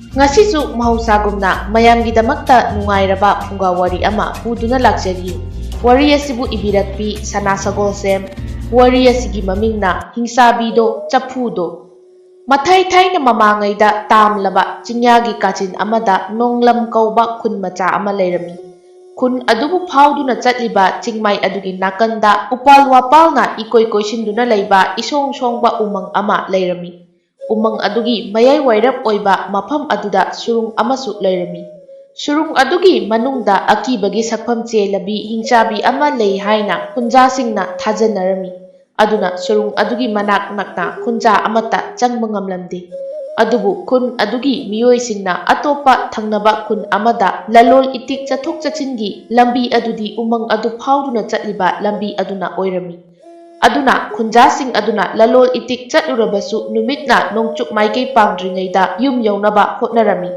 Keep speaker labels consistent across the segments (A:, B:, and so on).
A: Ngasisu mahusagumna mayamgidamakta nungairaba phunga wari ama puduna lakjari. Wari asibu ibirakpi sana sagolsem. Wari asigi mamingna hingsabido chapudo. Mathai thaina mamangaida tamlaba chinyagi kachin amada nonglam kauba khun macha ama leirami. Khun adubu phauduna chatliba chingmai adugi nakanda upal wapalna ikoi koisinduna leiba isong songba umang ama leirami. Umang adugi mayai wairap oiba mafam aduda surung amasu leirami. Surung adugi manungda akibagi sakpham chelabi hingchabi ama lei haina khunjasingna thajanarami. Aduna surung adugi manak nakna khunja amata changba ngamlamde. Adubu khun adugi miyoisingna atopa thangnaba khun amada lalol itik chathok chachingi lambi adudi umang adu phauduna chatliba lambi aduna oirami. Aduna khunjasing aduna lalol itik chatlurabasu numitna nongchuk maikei pangdringaida yum yaunaba hotnarami.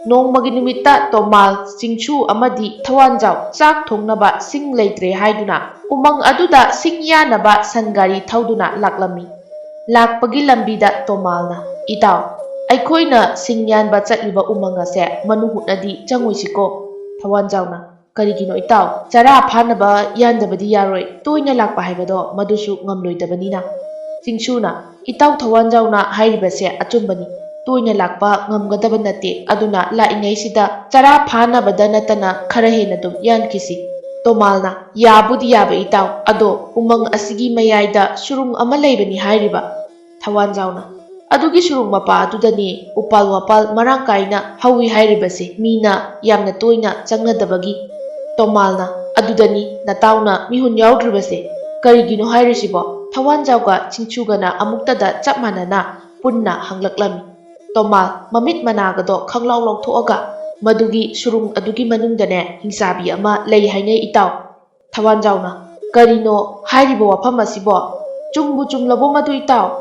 A: Nongmagi numitta tomal singchu amadi thawanjau chak thongnaba sing leitre haiduna umang aduda sing yanaba sangari thauduna laklami. Lakpagi lambida tomalna itaw aikoina sing yanba chatliba umang ase manuhutnadi changoisiko thawanjauna. Karigino itaw chara phanaba yandabadi yaroi toina lakpa haibado madusu ngamloidabanina. Singchuna itaw thawanjauna hairibase achumbani toina lakpa ngamgadaba nate aduna laingai sida chara phanabada natana khara hena dum yankisi. Tomalna yabudi yaba itaw ado umang asigi mayaida surung ama leibani hairiba. Thawanjauna adugi surung mapa adudani upal wapal marang kaina hawi hairibase mina yamna toina changnadabagi. Tomalna adudani natauna mihun yaudribase karigino hairisibo thawanjauga chingchugana amuktada chap manana punna hanglaklami. Tomal mamit managado khanglaw lawthoaga madugi surung adugi manungdane hingsabi ama lei haingai itaw. Thawanjauna karino hairibo wafam asibo chungbu chumlabo madu itaw.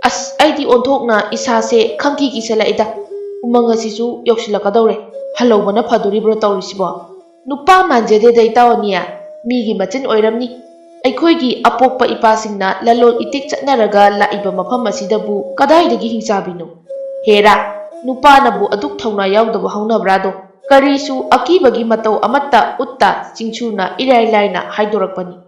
A: As aidi onthokna isase khangki kisalaida umang asisu yoksilakadawre halawbana phaduribro tawrisibo. Nupa manjade daitawniya migi machin oiramni. Aikoigi apokpa ipasingna lalol itik chatnaraga laiba mafam asidabu kadaidagi hingsabino. Hera nupa nabu aduk thauna yaudaba haunabrado karisu akibagi matau amatta utta chingchuna irai laina haidorakpani.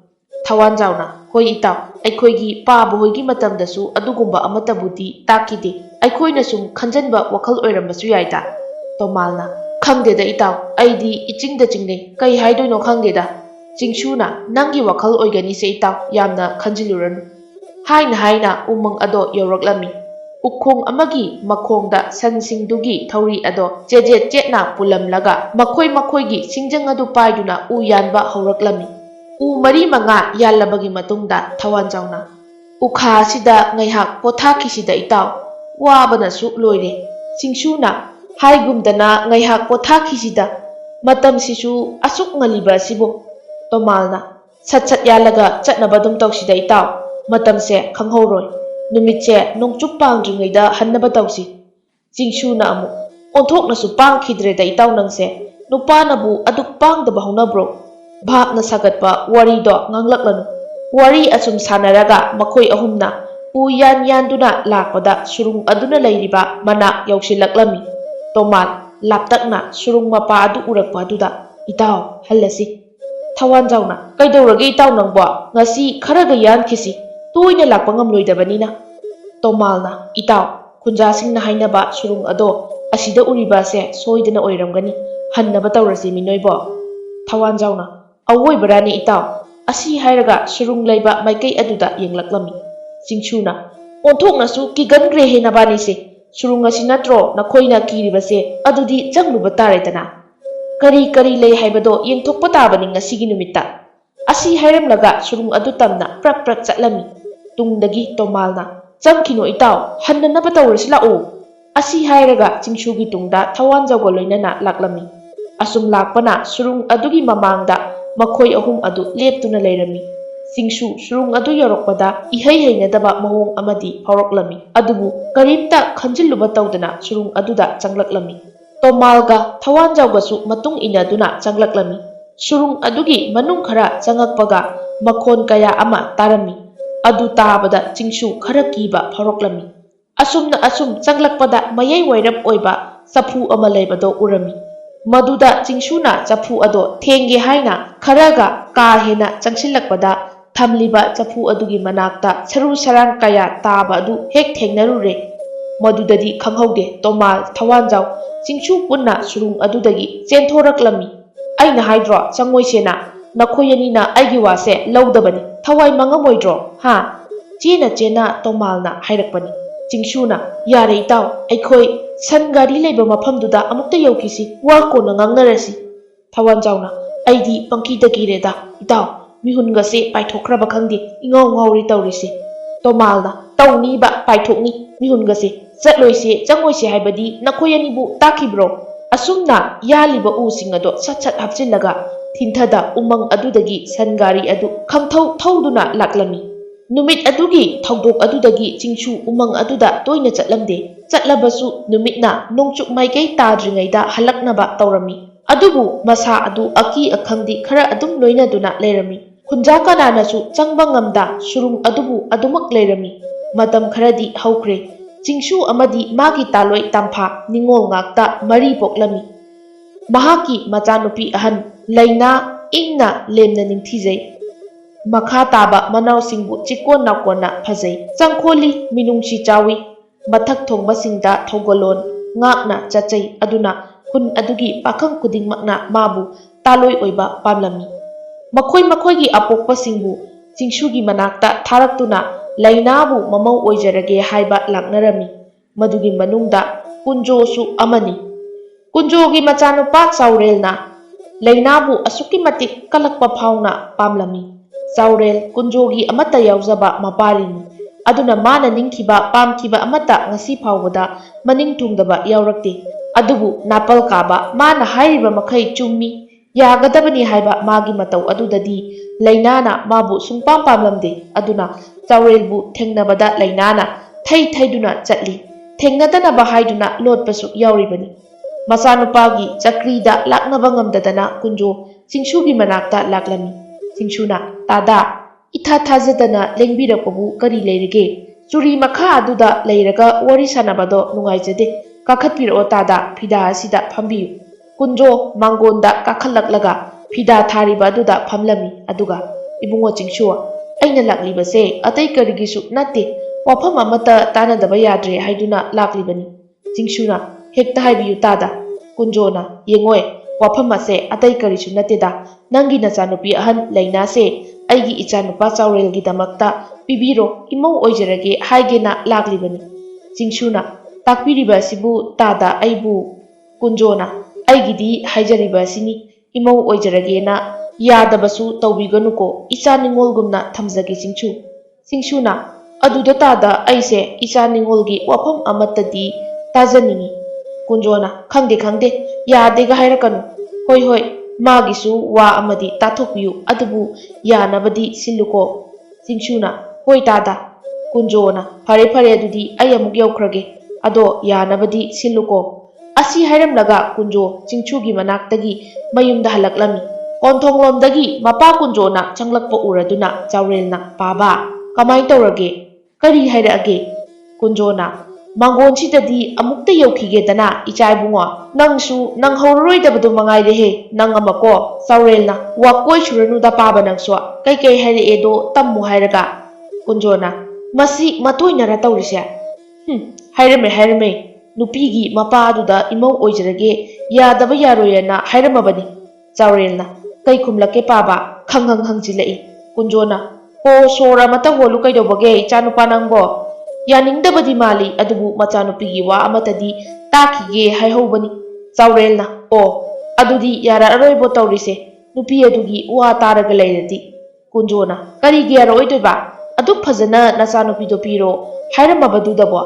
A: Thawanjauna hoi itaw aikoigi pabu hoigi matamdasu adugumba amatabudi takide aikoina sum khanjanba wakhal oirambasu yaida. Tomalna khangdeda itaw aidi ichingda chingne kai haidoino khangdeda. Chingchuna nangi wakhal oigani se itaw yamna khanjiluranu. Haina umang ado yoraklami. Ukhong amagi makhongda sansingdugi thauri ado jejet jetna pulamlaga makhoi singjang adu paiduna u yanba hauраklami. U mari manga yallabagi matungda thawanjauna ukha sida ngaihak pothakisida itaw wabana su loire. Chingchuna haigumdana ngaihak pothakisida matam sisu asuk ngaliba sibo. Tomalna sat yalaga chatnabadum tawsida itaw matamse khanghoroi numitse nongchuk pangdringaida hannaba tawsi. Chingchuna amu onthoknasu pangkhidreda itaw nangse nupanabu aduk pangdaba haunabro. Bhapna sagatpa warido nganglaklanu. Wari asum sanaraga makhoi ahumna u yanduna lakpada surung aduna leiriba mana yausilaklami. Tomal laptakna surung mapa adu urakpa aduda itaw hallasi. Thawanjauna kaidawrage itaw nangbo ngasi kharaga yankisi toina lakpa ngamloidabanina. Tomalna itaw khunjasingna hainaba surung ado asida uribase soidana oiramgani hannaba tawrasi minoibo. Thawanjauna awoibarani itaw asi hairaga surung leiba maikei aduda yenglaklami. Chingchuna onthoknasu kigangre henabani se surung asi natro nakhoina kiribase adudi changluba taretana. Kari lei haibado yengthokpa tabani ngasigi numitta. Asi hairamlaga surung adu tamna prak chatlami. Tungdagi tomalna chamkhino itaw hannanaba tawrasi la'o. Asi hairaga chingchugi tungda thawanjauga loinana laklami. Asum lakpana surung adugi mamangda makhoi ahum adu leptuna leirami. Singsu surung adu yorokpada ihai hainadaba mahong amadi phauroklami. Adubu karimta khanjilluba tawdana surung aduda changlaklami. Tomalga thawanjaugasu matung inaduna changlaklami. Surung adugi manung khara changakpaga makhon kaya ama tarami. Adu tabada chingsu khara kiba phauroklami. Asumna asum changlakpada mayai wairap oiba ꯆꯐꯨ ꯑꯃ ꯂꯩꯕꯗꯣ ꯎꯔꯝꯃꯤ꯫ ꯃꯗꯨꯗ ꯆꯤꯡꯁꯨꯅ ꯆꯐꯨ ꯑꯗꯣ ꯊꯦꯡꯒꯦ ꯍꯥꯏꯅ ꯈꯔꯒ ꯀꯥ ꯍꯦꯟꯅ ꯆꯪꯁꯤꯜꯂꯛꯄꯗ ꯊꯝꯂꯤꯕ ꯆꯐꯨ ꯑꯗꯨꯒꯤ ꯃꯅꯥꯛꯇ ꯁꯔꯨ ꯁꯔꯥꯡ ꯀꯌꯥ ꯇꯥꯕ ꯑꯗꯨ ꯍꯦꯛ ꯊꯦꯡꯅꯔꯨꯔꯦ꯫ ꯃꯗꯨꯗꯗꯤ ꯈꯪꯍꯧꯗꯦ ꯇꯣꯃꯥꯜ, ꯊꯋꯥꯟꯖꯥꯎ, ꯆꯤꯡꯁꯨ ꯄꯨꯟꯅ ꯁꯨꯔꯨꯡ ꯑꯗꯨꯗꯒꯤ ꯆꯦꯟꯊꯣꯔꯛꯂꯝꯃꯤ꯫ ꯑꯩꯅ ꯍꯥꯏꯗ꯭ꯔꯣ ꯆꯪꯉꯣꯏꯁꯦꯅ, ꯅꯈꯣꯏ ꯑꯅꯤꯅ ꯑꯩꯒꯤ ꯋꯥꯁꯦ ꯂꯧꯗꯕꯅꯤ, ꯊꯋꯥꯏ ꯃꯥꯡꯉꯝꯃꯣꯏꯗ꯭ꯔꯣ ꯍꯥ? ꯆꯦꯅ ꯆꯦꯅ ꯇꯣꯃꯥꯜꯅ ꯍꯥꯏꯔꯛꯄꯅꯤ꯫ ꯆꯤꯡꯁꯨꯅ ꯌꯥꯔꯦ ꯏꯇꯥꯎ, ꯑꯩꯈꯣꯏ ꯁꯟ ꯒꯥꯔꯤ ꯂꯩꯕ ꯃꯐꯝꯗꯨꯗ ꯑꯃꯨꯛꯇ ꯌꯧꯈꯤꯁꯤ, ꯋꯥ ꯀꯣꯟꯅ ꯉꯥꯡꯅꯔꯁꯤ꯫ ꯊꯋꯥꯟꯖꯥꯎꯅ ꯑꯩꯗꯤ ꯄꯪꯀꯤꯗ ꯀꯤꯔꯦꯗ ꯏꯇꯥꯎ, ꯃꯤꯍꯨꯟꯒꯁꯦ ꯄꯥꯏꯊꯣꯛꯈ꯭ꯔꯕ ꯈꯪꯗꯦ, ꯏꯉꯥꯎ ꯉꯥꯎꯔꯤ ꯇꯧꯔꯤꯁꯦ꯫ ꯇꯣꯃꯥꯜꯅ ꯇꯧꯅꯤꯕ ꯄꯥꯏꯊꯣꯛꯅꯤ ꯃꯤꯍꯨꯟꯒꯁꯦ, ꯆꯠꯂꯣꯏꯁꯦ ꯆꯪꯉꯣꯏꯁꯦ ꯍꯥꯏꯕꯗꯤ ꯅꯈꯣꯏ ꯑꯅꯤꯕꯨ ꯇꯥꯈꯤꯕ꯭ꯔꯣ? ꯑꯁꯨꯝꯅ ꯌꯥꯜꯂꯤꯕ ꯎꯁꯤꯡ ꯑꯗꯣ ꯁꯠ ꯁꯠ ꯍꯥꯞꯆꯤꯜꯂꯒ ꯊꯤꯟꯊꯗ ꯎꯃꯪ ꯑꯗꯨꯗꯒꯤ ꯁꯟ ꯒꯥꯔꯤ ꯑꯗꯨ ꯈꯪꯊꯧ ꯊꯧꯗꯨꯅ ꯂꯥꯛꯂꯝꯃꯤ꯫ ꯅꯨꯃꯤꯠ ꯑꯗꯨꯒꯤ ꯊꯧꯗꯣꯛ ꯑꯗꯨꯗꯒꯤ ꯆꯤꯡꯁꯨ ꯎꯃꯪ ꯑꯗꯨꯗ ꯇꯣꯏꯅ ꯆꯠꯂꯝꯗꯦ꯫ ꯆꯠꯂꯕꯁꯨ ꯅꯨꯃꯤꯠꯅ ꯅꯣꯡꯆꯨꯞ ꯃꯥꯏꯀꯩ ꯇꯥꯗ꯭ꯔꯤꯉꯩꯗ ꯍꯜꯂꯛꯅꯕ ꯇꯧꯔꯝꯃꯤ꯫ ꯑꯗꯨꯕꯨ ꯃꯁꯥ ꯑꯗꯨ ꯑꯀꯤ ꯑꯈꯪꯗꯤ ꯈꯔ ꯑꯗꯨꯝ ꯂꯣꯏꯅꯗꯨꯅ ꯂꯩꯔꯝꯃꯤ꯫ ꯈꯨꯟꯖꯥ ꯀꯅꯥꯅꯁꯨ ꯆꯪꯕ ꯉꯝꯗ ꯁꯨꯔꯨꯡ ꯑꯗꯨꯕꯨ ꯑꯗꯨꯃꯛ ꯂꯩꯔꯝꯃꯤ꯫ ꯃꯇꯝ ꯈꯔꯗꯤ ꯍꯧꯈ꯭ꯔꯦ꯫ ꯆꯤꯡꯁꯨ ꯑꯃꯗꯤ ꯃꯥꯒꯤ ꯇꯥꯂꯣꯏ ꯇꯝꯐꯥ ꯅꯤꯡꯉꯣꯜ ꯉꯥꯛꯇ ꯃꯔꯤ ꯄꯣꯛꯂꯝꯃꯤ꯫ ꯃꯍꯥꯛꯀꯤ ꯃꯆꯥꯅꯨꯄꯤ ꯑꯍꯟ ꯂꯩꯅꯥ ꯏꯪꯅ ꯂꯦꯝꯅ ꯅꯤꯡꯊꯤꯖꯩ꯫ ꯃꯈꯥ ꯇꯥꯕ ꯃꯅꯥꯎꯁꯤꯡꯕꯨ ꯆꯤꯛꯀꯣꯟ ꯅꯥꯀꯣꯟꯅ ꯐꯖꯩ, ꯆꯪꯈꯣꯜꯂꯤ, ꯃꯤꯅꯨꯡꯁꯤ ꯆꯥꯎꯏ꯫ ꯃꯊꯛ ꯊꯣꯡꯕꯁꯤꯡꯗ ꯊꯧꯒꯜꯂꯣꯟ ꯉꯥꯛꯅ ꯆꯠꯆꯩ꯫ ꯑꯗꯨꯅ ꯈꯨꯟ ꯑꯗꯨꯒꯤ ꯄꯥꯈꯪ ꯈꯨꯗꯤꯡꯃꯛꯅ ꯃꯥꯕꯨ ꯇꯥꯂꯣꯏ ꯑꯣꯏꯕ ꯄꯥꯝꯂꯝꯃꯤ꯫ ꯃꯈꯣꯏ ꯃꯈꯣꯏꯒꯤ ꯑꯄꯣꯛꯄꯁꯤꯡꯕꯨ ꯆꯤꯡꯁꯨꯒꯤ ꯃꯅꯥꯛꯇ ꯊꯥꯔꯛꯇꯨꯅ ꯂꯩꯅꯥꯕꯨ ꯃꯃꯧ ꯑꯣꯏꯖꯔꯒꯦ ꯍꯥꯏꯕ ꯂꯥꯛꯅꯔꯝꯃꯤ꯫ ꯃꯗꯨꯒꯤ ꯃꯅꯨꯡꯗ ꯀꯨꯟꯖꯣꯁꯨ ꯑꯃꯅꯤ꯫ ꯀꯨꯟꯖꯣꯒꯤ ꯃꯆꯥꯅꯨꯄꯥ ꯆꯥꯎꯔꯦꯜꯅ ꯂꯩꯅꯥꯕꯨ ꯑꯁꯨꯛꯀꯤ ꯃꯇꯤꯛ ꯀꯜꯂꯛꯄ ꯐꯥꯎꯅ ꯄꯥꯝꯂꯝꯃꯤ꯫ ꯆꯥꯎꯔꯦꯜ ꯀꯨꯟꯖꯣꯒꯤ ꯑꯃꯠꯇ ꯌꯥꯎꯖꯕ ꯃꯄꯥꯔꯤꯅꯤ꯫ ꯑꯗꯨꯅ ꯃꯥꯅ ꯅꯤꯡꯈꯤꯕ ꯄꯥꯝꯈꯤꯕ ꯑꯃꯠꯇ ꯉꯁꯤ ꯐꯥꯎꯕꯗ ꯃꯅꯤꯡ ꯊꯨꯡꯗꯕ ꯌꯥꯎꯔꯛꯇꯦ꯫ ꯑꯗꯨꯕꯨ ꯅꯥꯄꯜ ꯀꯥꯕ ꯃꯥꯅ ꯍꯥꯏꯔꯤꯕ ꯃꯈꯩ ꯆꯨꯝꯃꯤ, ꯌꯥꯒꯗꯕꯅꯤ ꯍꯥꯏꯕ ꯃꯥꯒꯤ ꯃꯇꯧ ꯑꯗꯨꯗꯗꯤ ꯂꯩꯅꯥꯅ ꯃꯥꯕꯨ ꯁꯨꯡꯄꯥꯝ ꯄꯥꯝꯂꯝꯗꯦ꯫ ꯑꯗꯨꯅ ꯆꯥꯎꯔꯦꯜꯕꯨ ꯊꯦꯡꯅꯕꯗ ꯂꯩꯅꯥꯅ ꯊꯩ ꯊꯩꯗꯨꯅ ꯆꯠꯂꯤ, ꯊꯦꯡꯅꯗꯅꯕ ꯍꯥꯏꯗꯨꯅ ꯂꯣꯠꯄꯁꯨ ꯌꯥꯎꯔꯤꯕꯅꯤ꯫ ꯃꯆꯥꯅꯨꯄꯥꯒꯤ ꯆꯀ꯭ꯔꯤꯗ ꯂꯥꯛꯅꯕ ꯉꯝꯗꯗꯅ ꯀꯨꯟꯖꯣ ꯆꯤꯡꯁꯨꯒꯤ ꯃꯅꯥꯛꯇ ꯂꯥꯛꯂꯝꯃꯤ꯫ ꯆꯤꯡꯁꯨꯅ ꯇꯥꯗꯥ, ꯏꯊꯥ ꯊꯥꯖꯗꯅ ꯂꯦꯡꯕꯤꯔꯛꯄꯕꯨ ꯀꯔꯤ ꯂꯩꯔꯒꯦ? ꯆꯨꯔꯤ ꯃꯈꯥ ꯑꯗꯨꯗ ꯂꯩꯔꯒ ꯋꯥꯔꯤ ꯁꯥꯟꯅꯕꯗꯣ ꯅꯨꯡꯉꯥꯏꯖꯗꯦ, ꯀꯥꯈꯠꯄꯤꯔꯛꯑꯣ ꯇꯥꯗꯥ, ꯐꯤꯗꯥ ꯑꯁꯤꯗ ꯐꯝꯕꯤꯌꯨ꯫ ꯀꯨꯟꯖꯣ ꯃꯥꯡꯒꯣꯟꯗ ꯀꯥꯈꯠꯂꯛꯂꯒ ꯐꯤꯗꯥ ꯊꯥꯔꯤꯕ ꯑꯗꯨꯗ ꯐꯝꯂꯝꯃꯤ꯫ ꯑꯗꯨꯒ ꯏꯕꯨꯡꯉꯣ ꯆꯤꯡꯁꯨ, ꯑꯩꯅ ꯂꯥꯛꯂꯤꯕꯁꯦ ꯑꯇꯩ ꯀꯔꯤꯒꯤꯁꯨ ꯅꯠꯇꯦ, ꯋꯥꯐꯝ ꯑꯃꯠꯇ ꯇꯥꯟꯅꯗꯕ ꯌꯥꯗ꯭ꯔꯦ ꯍꯥꯏꯗꯨꯅ ꯂꯥꯛꯂꯤꯕꯅꯤ꯫ ꯆꯤꯡꯁꯨꯅ ꯍꯦꯛꯇ ꯍꯥꯏꯕꯤꯌꯨ ꯇꯥꯗꯥ꯫ ꯀꯨꯟꯖꯣꯅ ꯌꯦꯡꯉꯣꯏ, ꯋꯥꯐꯝ ꯑꯁꯦ ꯑꯇꯩ ꯀꯔꯤꯁꯨ ꯅꯠꯇꯦꯗ, ꯅꯪꯒꯤ ꯅꯆꯥꯅꯨꯄꯤ ꯑꯍꯟ ꯂꯩꯅꯥꯁꯦ ꯑꯩꯒꯤ ꯏꯆꯥꯅꯨꯄꯥ ꯆꯥꯎꯔꯦꯜꯒꯤꯗꯃꯛꯇ ꯄꯤꯕꯤꯔꯣ, ꯏꯃꯧ ꯑꯣꯏꯖꯔꯒꯦ ꯍꯥꯏꯒꯦꯅ ꯂꯥꯛꯂꯤꯕꯅꯤ꯫ ꯆꯤꯡꯁꯨꯅ ꯇꯥꯛꯄꯤꯔꯤꯕ ꯑꯁꯤꯕꯨ ꯇꯥꯗꯥ ꯑꯩꯕꯨ? ꯀꯨꯟꯖꯣꯅ ꯑꯩꯒꯤꯗꯤ ꯍꯥꯏꯖꯔꯤꯕ ꯑꯁꯤꯅꯤ, ꯏꯃꯧ ꯑꯣꯏꯖꯔꯒꯦꯅ ꯌꯥꯗꯕꯁꯨ ꯇꯧꯕꯤꯒꯅꯨꯀꯣ, ꯏꯆꯥ ꯅꯤꯡꯉꯣꯜꯒꯨꯝꯅ ꯊꯝꯖꯒꯦ ꯆꯤꯡꯁꯨ꯫ ꯆꯤꯡꯁꯨꯅ ꯑꯗꯨꯗ ꯇꯥꯗꯥ, ꯑꯩꯁꯦ ꯏꯆꯥ ꯅꯤꯡꯉꯣꯜꯒꯤ ꯋꯥꯐꯝ ꯑꯃꯠꯇꯗꯤ ꯇꯥꯖꯅꯤꯡꯉꯤ꯫ ꯀꯨꯟꯖꯣꯅ ꯈꯪꯗꯦ ꯈꯪꯗꯦ, ꯌꯥꯗꯦꯒ ꯍꯥꯏꯔꯛꯀꯅꯨ꯫ ꯍꯣꯏ ꯍꯣꯏ, ꯃꯥꯒꯤꯁꯨ ꯋꯥ ꯑꯃꯗꯤ ꯇꯥꯊꯣꯛꯄꯤꯌꯨ, ꯑꯗꯨꯕꯨ ꯌꯥꯅꯕꯗꯤ ꯁꯤꯜꯂꯨꯀꯣ꯫ ꯆꯤꯡꯁꯨꯅ ꯍꯣꯏ ꯇꯥꯗꯥ꯫ ꯀꯨꯟꯖꯣꯅ ꯐꯔꯦ ꯐꯔꯦ, ꯑꯗꯨꯗꯤ ꯑꯩ ꯑꯃꯨꯛ ꯌꯧꯈ꯭ꯔꯒꯦ, ꯑꯗꯣ ꯌꯥꯅꯕꯗꯤ ꯁꯤꯜꯂꯨꯀꯣ꯫ ꯑꯁꯤ ꯍꯥꯏꯔꯝꯂꯒ ꯀꯨꯟꯖꯣ ꯆꯤꯡꯁꯨꯒꯤ ꯃꯅꯥꯛꯇꯒꯤ ꯃꯌꯨꯝꯗ ꯍꯜꯂꯛꯂꯝꯃꯤ꯫ ꯀꯣꯟꯊꯣꯡꯂꯣꯝꯗꯒꯤ ꯃꯄꯥ ꯀꯨꯟꯖꯣꯅ ꯆꯪꯂꯛꯄ ꯎꯔꯗꯨꯅ ꯆꯥꯎꯔꯦꯜꯅ ꯄꯥꯕꯥ, ꯀꯃꯥꯏ ꯇꯧꯔꯒꯦ? ꯀꯔꯤ ꯍꯥꯏꯔꯛꯑꯒꯦ? ꯀꯨꯟꯖꯣꯅ ꯃꯥꯡꯒꯣꯟꯁꯤꯗꯗꯤ ꯑꯃꯨꯛꯇ ꯌꯧꯈꯤꯒꯦꯗꯅ ꯏꯆꯥ ꯏꯕꯨꯡꯉꯣ, ꯅꯪꯁꯨ ꯅꯪꯍꯧꯔꯔꯣꯏꯗꯕꯗꯨ ꯃꯉꯥꯏꯔꯦꯍꯦ ꯅꯪ ꯑꯃꯀꯣ꯫ ꯆꯥꯎꯔꯦꯜꯅ ꯋꯥꯀꯣꯏ ꯁꯨꯔꯅꯨꯗ ꯄꯥꯕ ꯅꯪꯁꯨ, ꯀꯩꯀꯩ ꯍꯥꯏꯔꯛꯑꯦꯗꯣ ꯇꯝꯃꯨ ꯍꯥꯏꯔꯒ꯫ ꯀꯨꯟꯖꯣꯅ ꯃꯁꯤ ꯃꯇꯣꯏꯅꯔ ꯇꯧꯔꯤꯁꯦ? ꯍꯥꯏꯔꯝꯃꯦ ꯍꯥꯏꯔꯝꯃꯦ, ꯅꯨꯄꯤꯒꯤ ꯃꯄꯥ ꯑꯗꯨꯗ ꯏꯃꯧ ꯑꯣꯏꯖꯔꯒꯦ, ꯌꯥꯗꯕ ꯌꯥꯔꯣꯏꯌꯦꯅ ꯍꯥꯏꯔꯝꯃꯕꯅꯤ꯫ ꯆꯥꯎꯔꯦꯜꯅ ꯀꯩ ꯈꯨꯝꯂꯛꯀꯦ ꯄꯥꯕ? ꯈꯪꯍꯪ ꯍꯪꯖꯤꯜꯂꯛꯏ꯫ ꯀꯨꯟꯖꯣꯅ ꯍꯣ ꯁꯣꯔ ꯑꯃꯇ ꯍꯣꯜꯂꯨ ꯀꯩꯗꯧꯕꯒꯦ ꯏꯆꯥꯅꯨꯄꯥ ꯅꯪꯕꯣ? ꯌꯥꯅꯤꯡꯗꯕꯗꯤ ꯃꯥꯜꯂꯤ, ꯑꯗꯨꯕꯨ ꯃꯆꯥꯅꯨꯄꯤꯒꯤ ꯋꯥ ꯑꯃꯠꯇꯗꯤ ꯇꯥꯈꯤꯒꯦ ꯍꯥꯏꯍꯧꯕꯅꯤ꯫ ꯆꯥꯎꯔꯦꯜꯅ ꯑꯣ, ꯑꯗꯨꯗꯤ ꯌꯥꯔꯛꯑꯔꯣꯏꯕꯣ ꯇꯧꯔꯤꯁꯦ, ꯅꯨꯄꯤ ꯑꯗꯨꯒꯤ ꯋꯥ ꯇꯥꯔꯒ ꯂꯩꯔꯗꯤ꯫ ꯀꯨꯟꯖꯣꯅ ꯀꯔꯤꯒꯤ ꯌꯥꯔꯛꯑꯣꯏꯗꯣꯏꯕ? ꯑꯗꯨꯛ ꯐꯖꯅ ꯅꯆꯥꯅꯨꯄꯤꯗꯣ ꯄꯤꯔꯣ ꯍꯥꯏꯔꯝꯃꯕꯗꯨꯗꯕꯣ꯫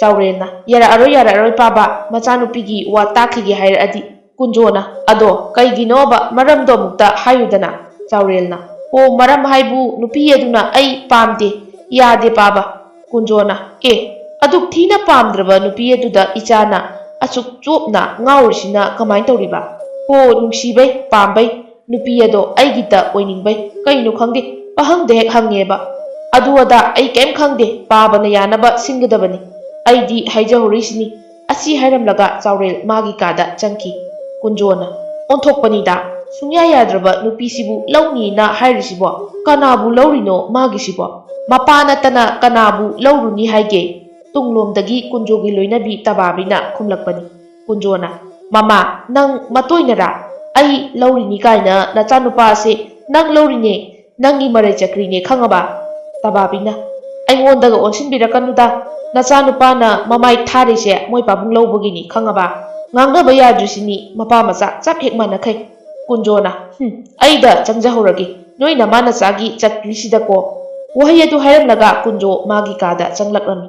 A: ꯆꯥꯎꯔꯦꯜꯅ ꯌꯥꯔꯛꯑꯔꯣꯏ ꯌꯥꯔꯛꯑꯔꯣꯏ ꯄꯥꯕ, ꯃꯆꯥꯅꯨꯄꯤꯒꯤ ꯋꯥ ꯇꯥꯈꯤꯒꯦ ꯍꯥꯏꯔꯛꯑꯗꯤ꯫ ꯀꯨꯟꯖꯣꯅ ꯑꯗꯣ ꯀꯩꯒꯤꯅꯣꯕ, ꯃꯔꯝꯗꯣ ꯑꯃꯨꯛꯇ ꯍꯥꯏꯌꯨꯗꯅ꯫ ꯆꯥꯎꯔꯦꯜꯅ ꯑꯣ, ꯃꯔꯝ ꯍꯥꯏꯕꯨ ꯅꯨꯄꯤ ꯑꯗꯨꯅ ꯑꯩ ꯄꯥꯝꯗꯦ, ꯌꯥꯗꯦ ꯄꯥꯕ꯫ ꯀꯨꯟꯖꯣꯅ ꯑꯗꯨꯛ ꯊꯤꯅ ꯄꯥꯝꯗ꯭ꯔꯕ ꯅꯨꯄꯤ ꯑꯗꯨꯗ ꯏꯆꯥꯅ ꯑꯁꯨꯛ ꯆꯣꯞꯅ ꯉꯥꯎꯔꯤꯁꯤꯅ ꯀꯃꯥꯏ ꯇꯧꯔꯤꯕ? ꯍꯣ, ꯅꯨꯡꯁꯤꯕꯩ ꯄꯥꯝꯕꯩ, ꯅꯨꯄꯤ ꯑꯗꯣ ꯑꯩꯒꯤꯇ ꯑꯣꯏꯅꯤꯡꯕꯩ, ꯀꯩꯅꯣ ꯈꯪꯗꯦ, ꯄꯥꯍꯪꯗ ꯍꯦꯛ ꯍꯪꯉꯦꯕ꯫ ꯑꯗꯨ ꯑꯗꯥ ꯑꯩ ꯀꯩꯝ ꯈꯪꯗꯦ, ꯄꯥꯕꯅ ꯌꯥꯅꯕ ꯁꯤꯟꯒꯗꯕꯅꯤ꯫ ꯑꯩꯗꯤ ꯍꯥꯏꯖꯍꯧꯔꯤꯁꯤꯅꯤ, ꯑꯁꯤ ꯍꯥꯏꯔꯝꯂꯒ ꯆꯥꯎꯔꯦꯜ ꯃꯥꯒꯤ ꯀꯥꯗ ꯆꯪꯈꯤ꯫ ꯀꯨꯟꯖꯣꯅ ꯑꯣꯟꯊꯣꯛꯄꯅꯤꯗ, ꯁꯨꯡꯌꯥ ꯌꯥꯗ꯭ꯔꯕ ꯅꯨꯄꯤꯁꯤꯕꯨ ꯂꯧꯅꯤꯅ ꯍꯥꯏꯔꯤꯁꯤꯕꯣ? ꯀꯅꯥꯕꯨ ꯂꯧꯔꯤꯅꯣ ꯃꯥꯒꯤꯁꯤꯕꯣ? ꯃꯄꯥ ꯅꯠꯇꯅ ꯀꯅꯥꯕꯨ ꯂꯧꯔꯨꯅꯤ ꯍꯥꯏꯒꯦ? ꯇꯨꯡꯂꯣꯝꯗꯒꯤ ꯀꯨꯟꯖꯣꯒꯤ ꯂꯣꯏꯅꯕꯤ ꯇꯕꯥꯕꯤꯅ ꯈꯨꯝꯂꯛꯄꯅꯤ꯫ ꯀꯨꯟꯖꯣꯅ ꯃꯃꯥ, ꯅꯪ ꯃꯇꯣꯏꯅꯔꯥ? ꯑꯩ ꯂꯧꯔꯤꯅꯤ ꯀꯥꯏꯅ ꯅꯆꯥꯅꯨꯄꯥ ꯑꯁꯦ ꯅꯪ ꯂꯧꯔꯤꯅꯦ, ꯅꯪꯒꯤ ꯃꯔꯩ ꯆꯀ꯭ꯔꯤꯅꯦ ꯈꯪꯉꯕ? ꯇꯕꯥꯕꯤꯅ ꯑꯩꯉꯣꯟꯗꯒ ꯑꯣꯟꯁꯤꯟꯕꯤꯔꯛꯀꯅꯨꯗ, ꯅꯆꯥꯅꯨꯄꯥꯅ ꯃꯃꯥꯏ ꯊꯥꯔꯤꯁꯦ ꯃꯣꯏ ꯄꯥꯕꯨꯡ ꯂꯧꯕꯒꯤꯅꯤ ꯈꯪꯉꯕ? ꯉꯥꯡꯅꯕ ꯌꯥꯗ꯭ꯔꯤꯁꯤꯅꯤ ꯃꯄꯥ ꯃꯆꯥ ꯆꯞ ꯍꯦꯛ ꯃꯥꯟꯅꯈꯩ꯫ ꯀꯨꯟꯖꯣꯅ ꯑꯩꯗ ꯆꯪꯖꯍꯧꯔꯒꯦ ꯅꯣꯏ ꯅꯃꯥ ꯅꯆꯥꯒꯤ ꯆꯀ꯭ꯔꯤꯁꯤꯗꯀꯣ꯫ ꯋꯥꯍꯩ ꯑꯗꯨ ꯍꯥꯏꯔꯝꯂꯒ ꯀꯨꯟꯖꯣ ꯃꯥꯒꯤ ꯀꯥꯗ ꯆꯪꯂꯛꯂꯝꯃꯤ꯫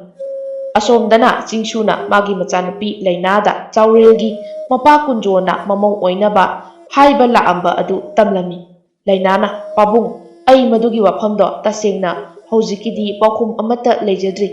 A: ꯑꯁꯣꯝꯗꯅ ꯆꯤꯡꯁꯨꯅ ꯃꯥꯒꯤ ꯃꯆꯥꯅꯨꯄꯤ ꯂꯩꯅꯥꯗ ꯆꯥꯎꯔꯦꯜꯒꯤ ꯃꯄꯥ ꯀꯨꯟꯖꯣꯅ ꯃꯃꯧ ꯑꯣꯏꯅꯕ ꯍꯥꯏꯕ ꯂꯥꯛꯑꯝꯕ ꯑꯗꯨ ꯇꯝꯂꯝꯃꯤ꯫ ꯂꯩꯅꯥꯅ ꯄꯥꯕꯨꯡ, ꯑꯩ ꯃꯗꯨꯒꯤ ꯋꯥꯐꯝꯗꯣ ꯇꯁꯦꯡꯅ ꯍꯧꯖꯤꯛꯀꯤꯗꯤ ꯄꯥꯎꯈꯨꯝ ꯑꯃꯠꯇ ꯂꯩꯖꯗ꯭ꯔꯤ꯫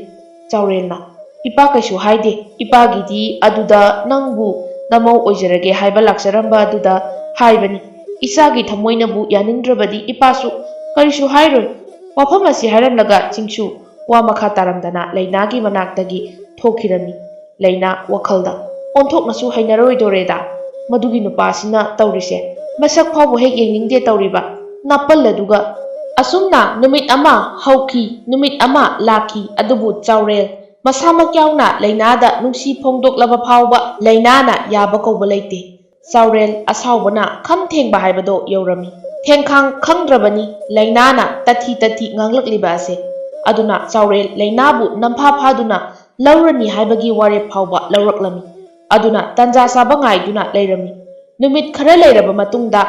A: ꯆꯥꯎꯔꯦꯜꯅ ꯏꯄꯥ ꯀꯩꯁꯨ ꯍꯥꯏꯗꯦ, ꯏꯄꯥꯒꯤꯗꯤ ꯑꯗꯨꯗ ꯅꯪꯕꯨ ꯅꯃꯧ ꯑꯣꯏꯖꯔꯒꯦ ꯍꯥꯏꯕ ꯂꯥꯛꯆꯔꯝꯕ ꯑꯗꯨꯗ ꯍꯥꯏꯕꯅꯤ꯫ ꯏꯆꯥꯒꯤ ꯊꯃꯣꯏꯅꯕꯨ ꯌꯥꯅꯤꯡꯗ꯭ꯔꯕꯗꯤ ꯏꯄꯥꯁꯨ ꯀꯔꯤꯁꯨ ꯍꯥꯏꯔꯣꯏ꯫ ꯋꯥꯐꯝ ꯑꯁꯤ ꯍꯥꯏꯔꯝꯂꯒ ꯆꯤꯡꯁꯨ ꯋꯥ ꯃꯈꯥ ꯇꯥꯔꯝꯗꯅ ꯂꯩꯅꯥꯒꯤ ꯃꯅꯥꯛꯇꯒꯤ ꯊꯣꯛꯈꯤꯔꯝꯃꯤ꯫ ꯂꯩꯅꯥ ꯋꯥꯈꯜꯗ ꯑꯣꯟꯊꯣꯛꯅꯁꯨ ꯍꯩꯅꯔꯣꯏꯗꯣꯔꯦꯗ ꯃꯗꯨꯒꯤ ꯅꯨꯄꯥꯁꯤꯅ ꯇꯧꯔꯤꯁꯦ, ꯃꯁꯛ ꯐꯥꯎꯕ ꯍꯦꯛ ꯌꯦꯡꯅꯤꯡꯗꯦ ꯇꯧꯔꯤꯕ ꯅꯥꯄꯜ ꯑꯗꯨꯒ꯫ ꯑꯁꯨꯝꯅ ꯅꯨꯃꯤꯠ ꯑꯃ ꯍꯧꯈꯤ, ꯅꯨꯃꯤꯠ ꯑꯃ ꯂꯥꯛꯈꯤ, ꯑꯗꯨꯕꯨ ꯆꯥꯎꯔꯦꯜ ꯃꯁꯥꯃꯛ ꯌꯥꯎꯅ ꯂꯩꯅꯥꯗ ꯅꯨꯡꯁꯤ ꯐꯣꯡꯗꯣꯛꯂꯕ ꯐꯥꯎꯕ ꯂꯩꯅꯥꯅ ꯌꯥꯕ ꯀꯧꯕ ꯂꯩꯇꯦ꯫ ꯆꯥꯎꯔꯦꯜ ꯑꯁꯥꯎꯕꯅ ꯈꯝ ꯊꯦꯡꯕ ꯍꯥꯏꯕꯗꯣ ꯌꯧꯔꯝꯃꯤ꯫ ꯊꯦꯡꯈꯥꯡ ꯈꯪꯗ꯭ꯔꯕꯅꯤ ꯂꯩꯅꯥꯅ ꯇꯊꯤ ꯇꯊꯤ ꯉꯥꯡꯂꯛꯂꯤꯕ ꯑꯁꯦ꯫ ꯑꯗꯨꯅ ꯆꯥꯎꯔꯦꯜ ꯂꯩꯅꯥꯕꯨ ꯅꯝꯐꯥ ꯐꯥꯗꯨꯅ ꯂꯧꯔꯅꯤ ꯍꯥꯏꯕꯒꯤ ꯋꯥꯔꯦꯞ ꯐꯥꯎꯕ ꯂꯧꯔꯛꯂꯝꯃꯤ꯫ ꯑꯗꯨꯅ ꯇꯟꯖꯥ ꯆꯥꯕ ꯉꯥꯏꯗꯨꯅ ꯂꯩꯔꯝꯃꯤ꯫ ꯅꯨꯃꯤꯠ ꯈꯔ ꯂꯩꯔꯕ ꯃꯇꯨꯡꯗ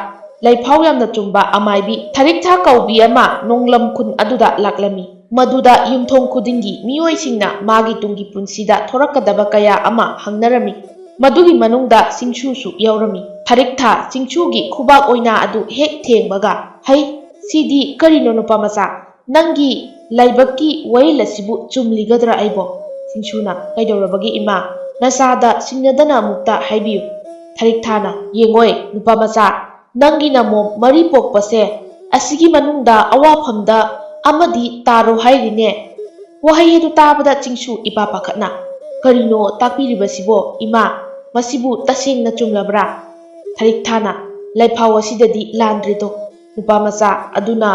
A: ꯂꯩꯐꯥꯎ ꯌꯥꯝꯅ ꯆꯨꯝꯕ ꯑꯃꯥꯏꯕꯤ ꯊꯔꯤꯛꯊꯥ ꯀꯧꯕꯤ ꯑꯃ ꯅꯣꯡꯂꯝ ꯈꯨꯟ ꯑꯗꯨꯗ ꯂꯥꯛꯂꯝꯃꯤ꯫ ꯃꯗꯨꯗ ꯌꯨꯝꯊꯣꯡ ꯈꯨꯗꯤꯡꯒꯤ ꯃꯤꯑꯣꯏꯁꯤꯡꯅ ꯃꯥꯒꯤ ꯇꯨꯡꯒꯤ ꯄꯨꯟꯁꯤꯗ ꯊꯣꯔꯛꯀꯗꯕ ꯀꯌꯥ ꯑꯃ ꯍꯪꯅꯔꯝꯃꯤ꯫ ꯃꯗꯨꯒꯤ ꯃꯅꯨꯡꯗ ꯆꯤꯡꯁꯨꯁꯨ ꯌꯥꯎꯔꯝꯃꯤ꯫ ꯊꯔꯤꯛꯊꯥ ꯆꯤꯡꯁꯨꯒꯤ ꯈꯨꯕꯥꯛ ꯑꯣꯏꯅꯥ ꯑꯗꯨ ꯍꯦꯛ ꯊꯦꯡꯕꯒ ꯍꯩ, ꯁꯤꯗꯤ ꯀꯔꯤꯅꯣ ꯅꯨꯄꯥ ꯃꯆꯥ, ꯅꯪꯒꯤ ꯂꯥꯏꯕꯛꯀꯤ ꯋꯥꯌꯦꯜ ꯑꯁꯤꯕꯨ ꯆꯨꯝꯂꯤꯒꯗ꯭ꯔꯥ ꯑꯩꯕꯣ? ꯆꯤꯡꯁꯨꯅ ꯀꯩꯗꯧꯔꯕꯒꯦ ꯏꯃꯥ, ꯅꯆꯥꯗ ꯁꯤꯡꯅꯗꯅ ꯑꯃꯨꯛꯇ ꯍꯥꯏꯕꯤꯌꯨ꯫ ꯊꯔꯤꯛꯊꯥꯅ ꯌꯦꯡꯉꯣꯏ ꯅꯨꯄꯥ ꯃꯆꯥ, ꯅꯪꯒꯤ ꯅꯃꯣꯝ ꯃꯔꯤ ꯄꯣꯛꯄꯁꯦ ꯑꯁꯤꯒꯤ ꯃꯅꯨꯡꯗ ꯑꯋꯥꯐꯝꯗ ꯑꯃꯗꯤ ꯇꯥꯔꯣ ꯍꯥꯏꯔꯤꯅꯦ꯫ ꯋꯥꯍꯩ ꯑꯗꯨ ꯇꯥꯕꯗ ꯆꯤꯡꯁꯨ ꯏꯄꯥ ꯄꯥꯈꯠꯅ ꯀꯔꯤꯅꯣ ꯇꯥꯛꯄꯤꯔꯤꯕꯁꯤꯕꯣ ꯏꯃꯥ, ꯃꯁꯤꯕꯨ ꯇꯁꯦꯡꯅ ꯆꯨꯝꯂꯕ꯭ꯔꯥ? ꯊꯔꯤꯛꯊꯥꯅ ꯂꯩꯐꯥꯎ ꯑꯁꯤꯗꯗꯤ ꯂꯥꯟꯗ꯭ꯔꯦꯗꯣ ꯅꯨꯄꯥ ꯃꯆꯥ, ꯑꯗꯨꯅ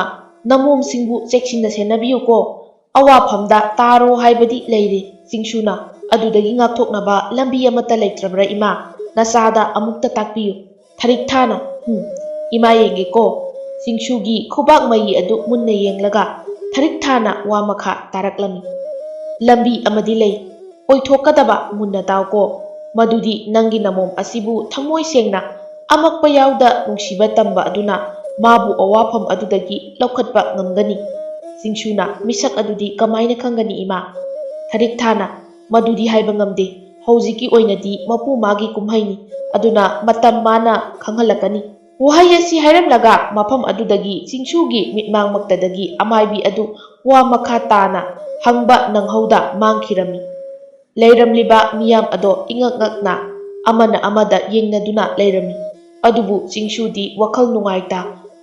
A: ꯅꯃꯣꯝꯁꯤꯡꯕꯨ ꯆꯦꯛꯁꯤꯟꯅ ꯁꯦꯟꯅꯕꯤꯌꯨꯀꯣ꯫ ꯑꯋꯥꯐꯝꯗ ꯇꯥꯔꯣ ꯍꯥꯏꯕꯗꯤ ꯂꯩꯔꯦ꯫ ꯆꯤꯡꯁꯨꯅ ꯑꯗꯨꯗꯒꯤ ꯉꯥꯛꯊꯣꯛꯅꯕ ꯂꯝꯕꯤ ꯑꯃꯠꯇ ꯂꯩꯇ꯭ꯔꯕ꯭ꯔꯥ ꯏꯃꯥ? ꯅꯆꯥꯗ ꯑꯃꯨꯛꯇ ꯇꯥꯛꯄꯤꯌꯨ꯫ ꯊꯔꯤꯛꯊꯥꯅ ꯏꯃꯥ ꯌꯦꯡꯒꯦꯀꯣ꯫ ꯆꯤꯡꯁꯨꯒꯤ ꯈꯨꯕꯥꯛ ꯃꯌꯤ ꯑꯗꯨ ꯃꯨꯟꯅ ꯌꯦꯡꯂꯒ ꯊꯔꯤꯛꯊꯥꯅ ꯋꯥ ꯃꯈꯥ ꯇꯥꯔꯛꯂꯝꯃꯤ꯫ ꯂꯝꯕꯤ ꯑꯃꯗꯤ ꯂꯩ, ꯑꯣꯏꯊꯣꯛꯀꯗꯕ ꯃꯨꯟꯅ ꯇꯥꯎꯀꯣ꯫ ꯃꯗꯨꯗꯤ ꯅꯪꯒꯤ ꯅꯃꯣꯝ ꯑꯁꯤꯕꯨ ꯊꯃꯣꯏ ꯁꯦꯡꯅ ꯑꯃꯛꯄ ꯌꯥꯎꯗ ꯅꯨꯡꯁꯤꯕ ꯇꯝꯕ ꯑꯗꯨꯅ ꯃꯥꯕꯨ ꯑꯋꯥꯐꯝ ꯑꯗꯨꯗꯒꯤ ꯂꯧꯈꯠꯄ ꯉꯝꯒꯅꯤ꯫ ꯆꯤꯡꯁꯨꯅ ꯃꯤꯁꯛ ꯑꯗꯨꯗꯤ ꯀꯃꯥꯏꯅ ꯈꯪꯒꯅꯤ ꯏꯃꯥ? ꯊꯔꯤꯛꯊꯥꯅ ꯃꯗꯨꯗꯤ ꯍꯥꯏꯕ ꯉꯝꯗꯦ, ꯍꯧꯖꯤꯛꯀꯤ ꯑꯣꯏꯅꯗꯤ ꯃꯄꯨ ꯃꯥꯒꯤ ꯀꯨꯝꯍꯩꯅꯤ, ꯑꯗꯨꯅ ꯃꯇꯝ ꯃꯥꯅ ꯈꯪꯍꯜꯂꯛꯀꯅꯤ꯫ ꯋꯥꯍꯩ ꯑꯁꯤ ꯍꯥꯏꯔꯝꯂꯒ ꯃꯐꯝ ꯑꯗꯨꯗꯒꯤ ꯆꯤꯡꯁꯨꯒꯤ ꯃꯤꯠꯃꯥꯡꯃꯛꯇꯗꯒꯤ ꯑꯃꯥꯏꯕꯤ ꯑꯗꯨ ꯋꯥ ꯃꯈꯥ ꯇꯥꯅ ꯍꯪꯕ ꯅꯪꯍꯧꯗ ꯃꯥꯡꯈꯤꯔꯝꯃꯤ꯫ ꯂꯩꯔꯝꯂꯤꯕ ꯃꯤꯌꯥꯝ ꯑꯗꯣ ꯏꯉꯛ ꯉꯛꯅ ꯑꯃꯅ ꯑꯃꯗ ꯌꯦꯡꯅꯗꯨꯅ ꯂꯩꯔꯝꯃꯤ꯫ ꯑꯗꯨꯕꯨ ꯆꯤꯡꯁꯨꯗꯤ ꯋꯥꯈꯜ ꯅꯨꯡꯉꯥꯏꯇ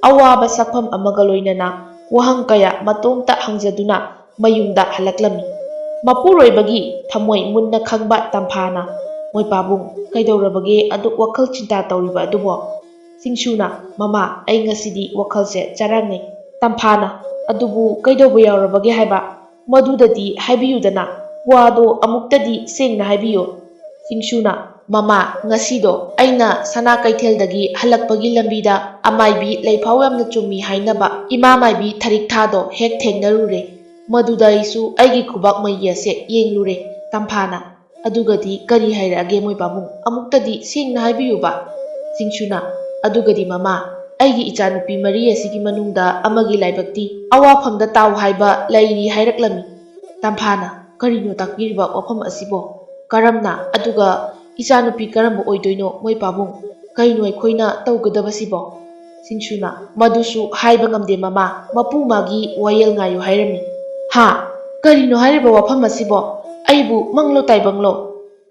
A: ꯑꯋꯥꯕ ꯁꯛꯐꯝ ꯑꯃꯒ ꯂꯣꯏꯅꯅ ꯋꯥꯍꯪ ꯀꯌꯥ ꯃꯇꯣꯝꯇ ꯍꯪꯖꯗꯨꯅ ꯃꯌꯨꯝꯗ ꯍꯜꯂꯛꯂꯝꯃꯤ꯫ ꯃꯄꯨꯔꯣꯏꯕꯒꯤ ꯊꯃꯣꯏ ꯃꯨꯟꯅ ꯈꯪꯕ ꯇꯝꯐꯥꯅ ꯃꯣꯏ ꯄꯥꯕꯨꯡ, ꯀꯩꯗꯧꯔꯕꯒꯦ ꯑꯗꯨꯛ ꯋꯥꯈꯜ ꯆꯤꯟꯇꯥ ꯇꯧꯔꯤꯕ ꯑꯗꯨꯕꯣ? ꯆꯤꯡꯁꯨꯅ ꯃꯃꯥ, ꯑꯩ ꯉꯁꯤꯗꯤ ꯋꯥꯈꯜꯁꯦ ꯆꯔꯥꯡꯅꯩ꯫ ꯇꯝꯐꯥꯅ ꯑꯗꯨꯕꯨ ꯀꯩꯗꯧꯕ ꯌꯥꯎꯔꯕꯒꯦ ꯍꯥꯏꯕ? ꯃꯗꯨꯗꯗꯤ ꯍꯥꯏꯕꯤꯌꯨꯗꯅ, ꯋꯥꯗꯣ ꯑꯃꯨꯛꯇꯗꯤ ꯁꯦꯡꯅ ꯍꯥꯏꯕꯤꯌꯨ꯫ ꯆꯤꯡꯁꯨꯅ ꯃꯃꯥ, ꯉꯁꯤꯗꯣ ꯑꯩꯅ ꯁꯅꯥ ꯀꯩꯊꯦꯜꯗꯒꯤ ꯍꯜꯂꯛꯄꯒꯤ ꯂꯝꯕꯤꯗ ꯑꯃꯥꯏꯕꯤ ꯂꯩꯐꯥꯎ ꯌꯥꯝꯅ ꯆꯨꯝꯃꯤ ꯍꯥꯏꯅꯕ ꯏꯃꯥ ꯃꯥꯏꯕꯤ ꯊꯔꯤꯛꯊꯥꯗꯣ ꯍꯦꯛ ꯊꯦꯡꯅꯔꯨꯔꯦ꯫ ꯃꯗꯨꯗ ꯑꯩꯁꯨ ꯑꯩꯒꯤ ꯈꯨꯕꯥꯛ ꯃꯌꯤ ꯑꯁꯦ ꯌꯦꯡꯂꯨꯔꯦ꯫ ꯇꯝꯐꯥꯅ ꯑꯗꯨꯒꯗꯤ ꯀꯔꯤ ꯍꯥꯏꯔꯛꯑꯒꯦ ꯃꯣꯏ ꯄꯥꯕꯨꯡ? ꯑꯃꯨꯛꯇꯗꯤ ꯁꯦꯡꯅ ꯍꯥꯏꯕꯤꯌꯨꯕ꯫ ꯆꯤꯡꯁꯨꯅ ꯑꯗꯨꯒꯗꯤ ꯃꯃꯥ, ꯑꯩꯒꯤ ꯏꯆꯥꯅꯨꯄꯤ ꯃꯔꯤ ꯑꯁꯤꯒꯤ ꯃꯅꯨꯡꯗ ꯑꯃꯒꯤ ꯂꯥꯏꯕꯛꯇꯤ ꯑꯋꯥꯐꯝꯗ ꯇꯥꯎ ꯍꯥꯏꯕ ꯂꯩꯔꯤ ꯍꯥꯏꯔꯛꯂꯝꯃꯤ꯫ ꯇꯝꯐꯥꯅ ꯀꯔꯤꯅꯣ ꯇꯥꯛꯄꯤꯔꯤꯕ ꯋꯥꯐꯝ ꯑꯁꯤꯕꯣ? ꯀꯔꯝꯅ? ꯑꯗꯨꯒ ꯏꯆꯥꯅꯨꯄꯤ ꯀꯔꯝꯕ ꯑꯣꯏꯗꯣꯏꯅꯣ ꯃꯣꯏ ꯄꯥꯕꯨꯡ? ꯀꯩꯅꯣ ꯑꯩꯈꯣꯏꯅ ꯇꯧꯒꯗꯕꯁꯤꯕꯣ? ꯆꯤꯡꯁꯨꯅ ꯃꯗꯨꯁꯨ ꯍꯥꯏꯕ ꯉꯝꯗꯦ ꯃꯃꯥ, ꯃꯄꯨ ꯃꯥꯒꯤ ꯋꯥꯌꯦꯜ ꯉꯥꯏꯌꯨ ꯍꯥꯏꯔꯝꯃꯤ꯫ ꯍꯥ? ꯀꯔꯤꯅꯣ ꯍꯥꯏꯔꯤꯕ ꯋꯥꯐꯝ ꯑꯁꯤꯕꯣ? ꯑꯩꯕꯨ ꯃꯪꯂꯣ ꯇꯥꯏꯕꯪꯂꯣ?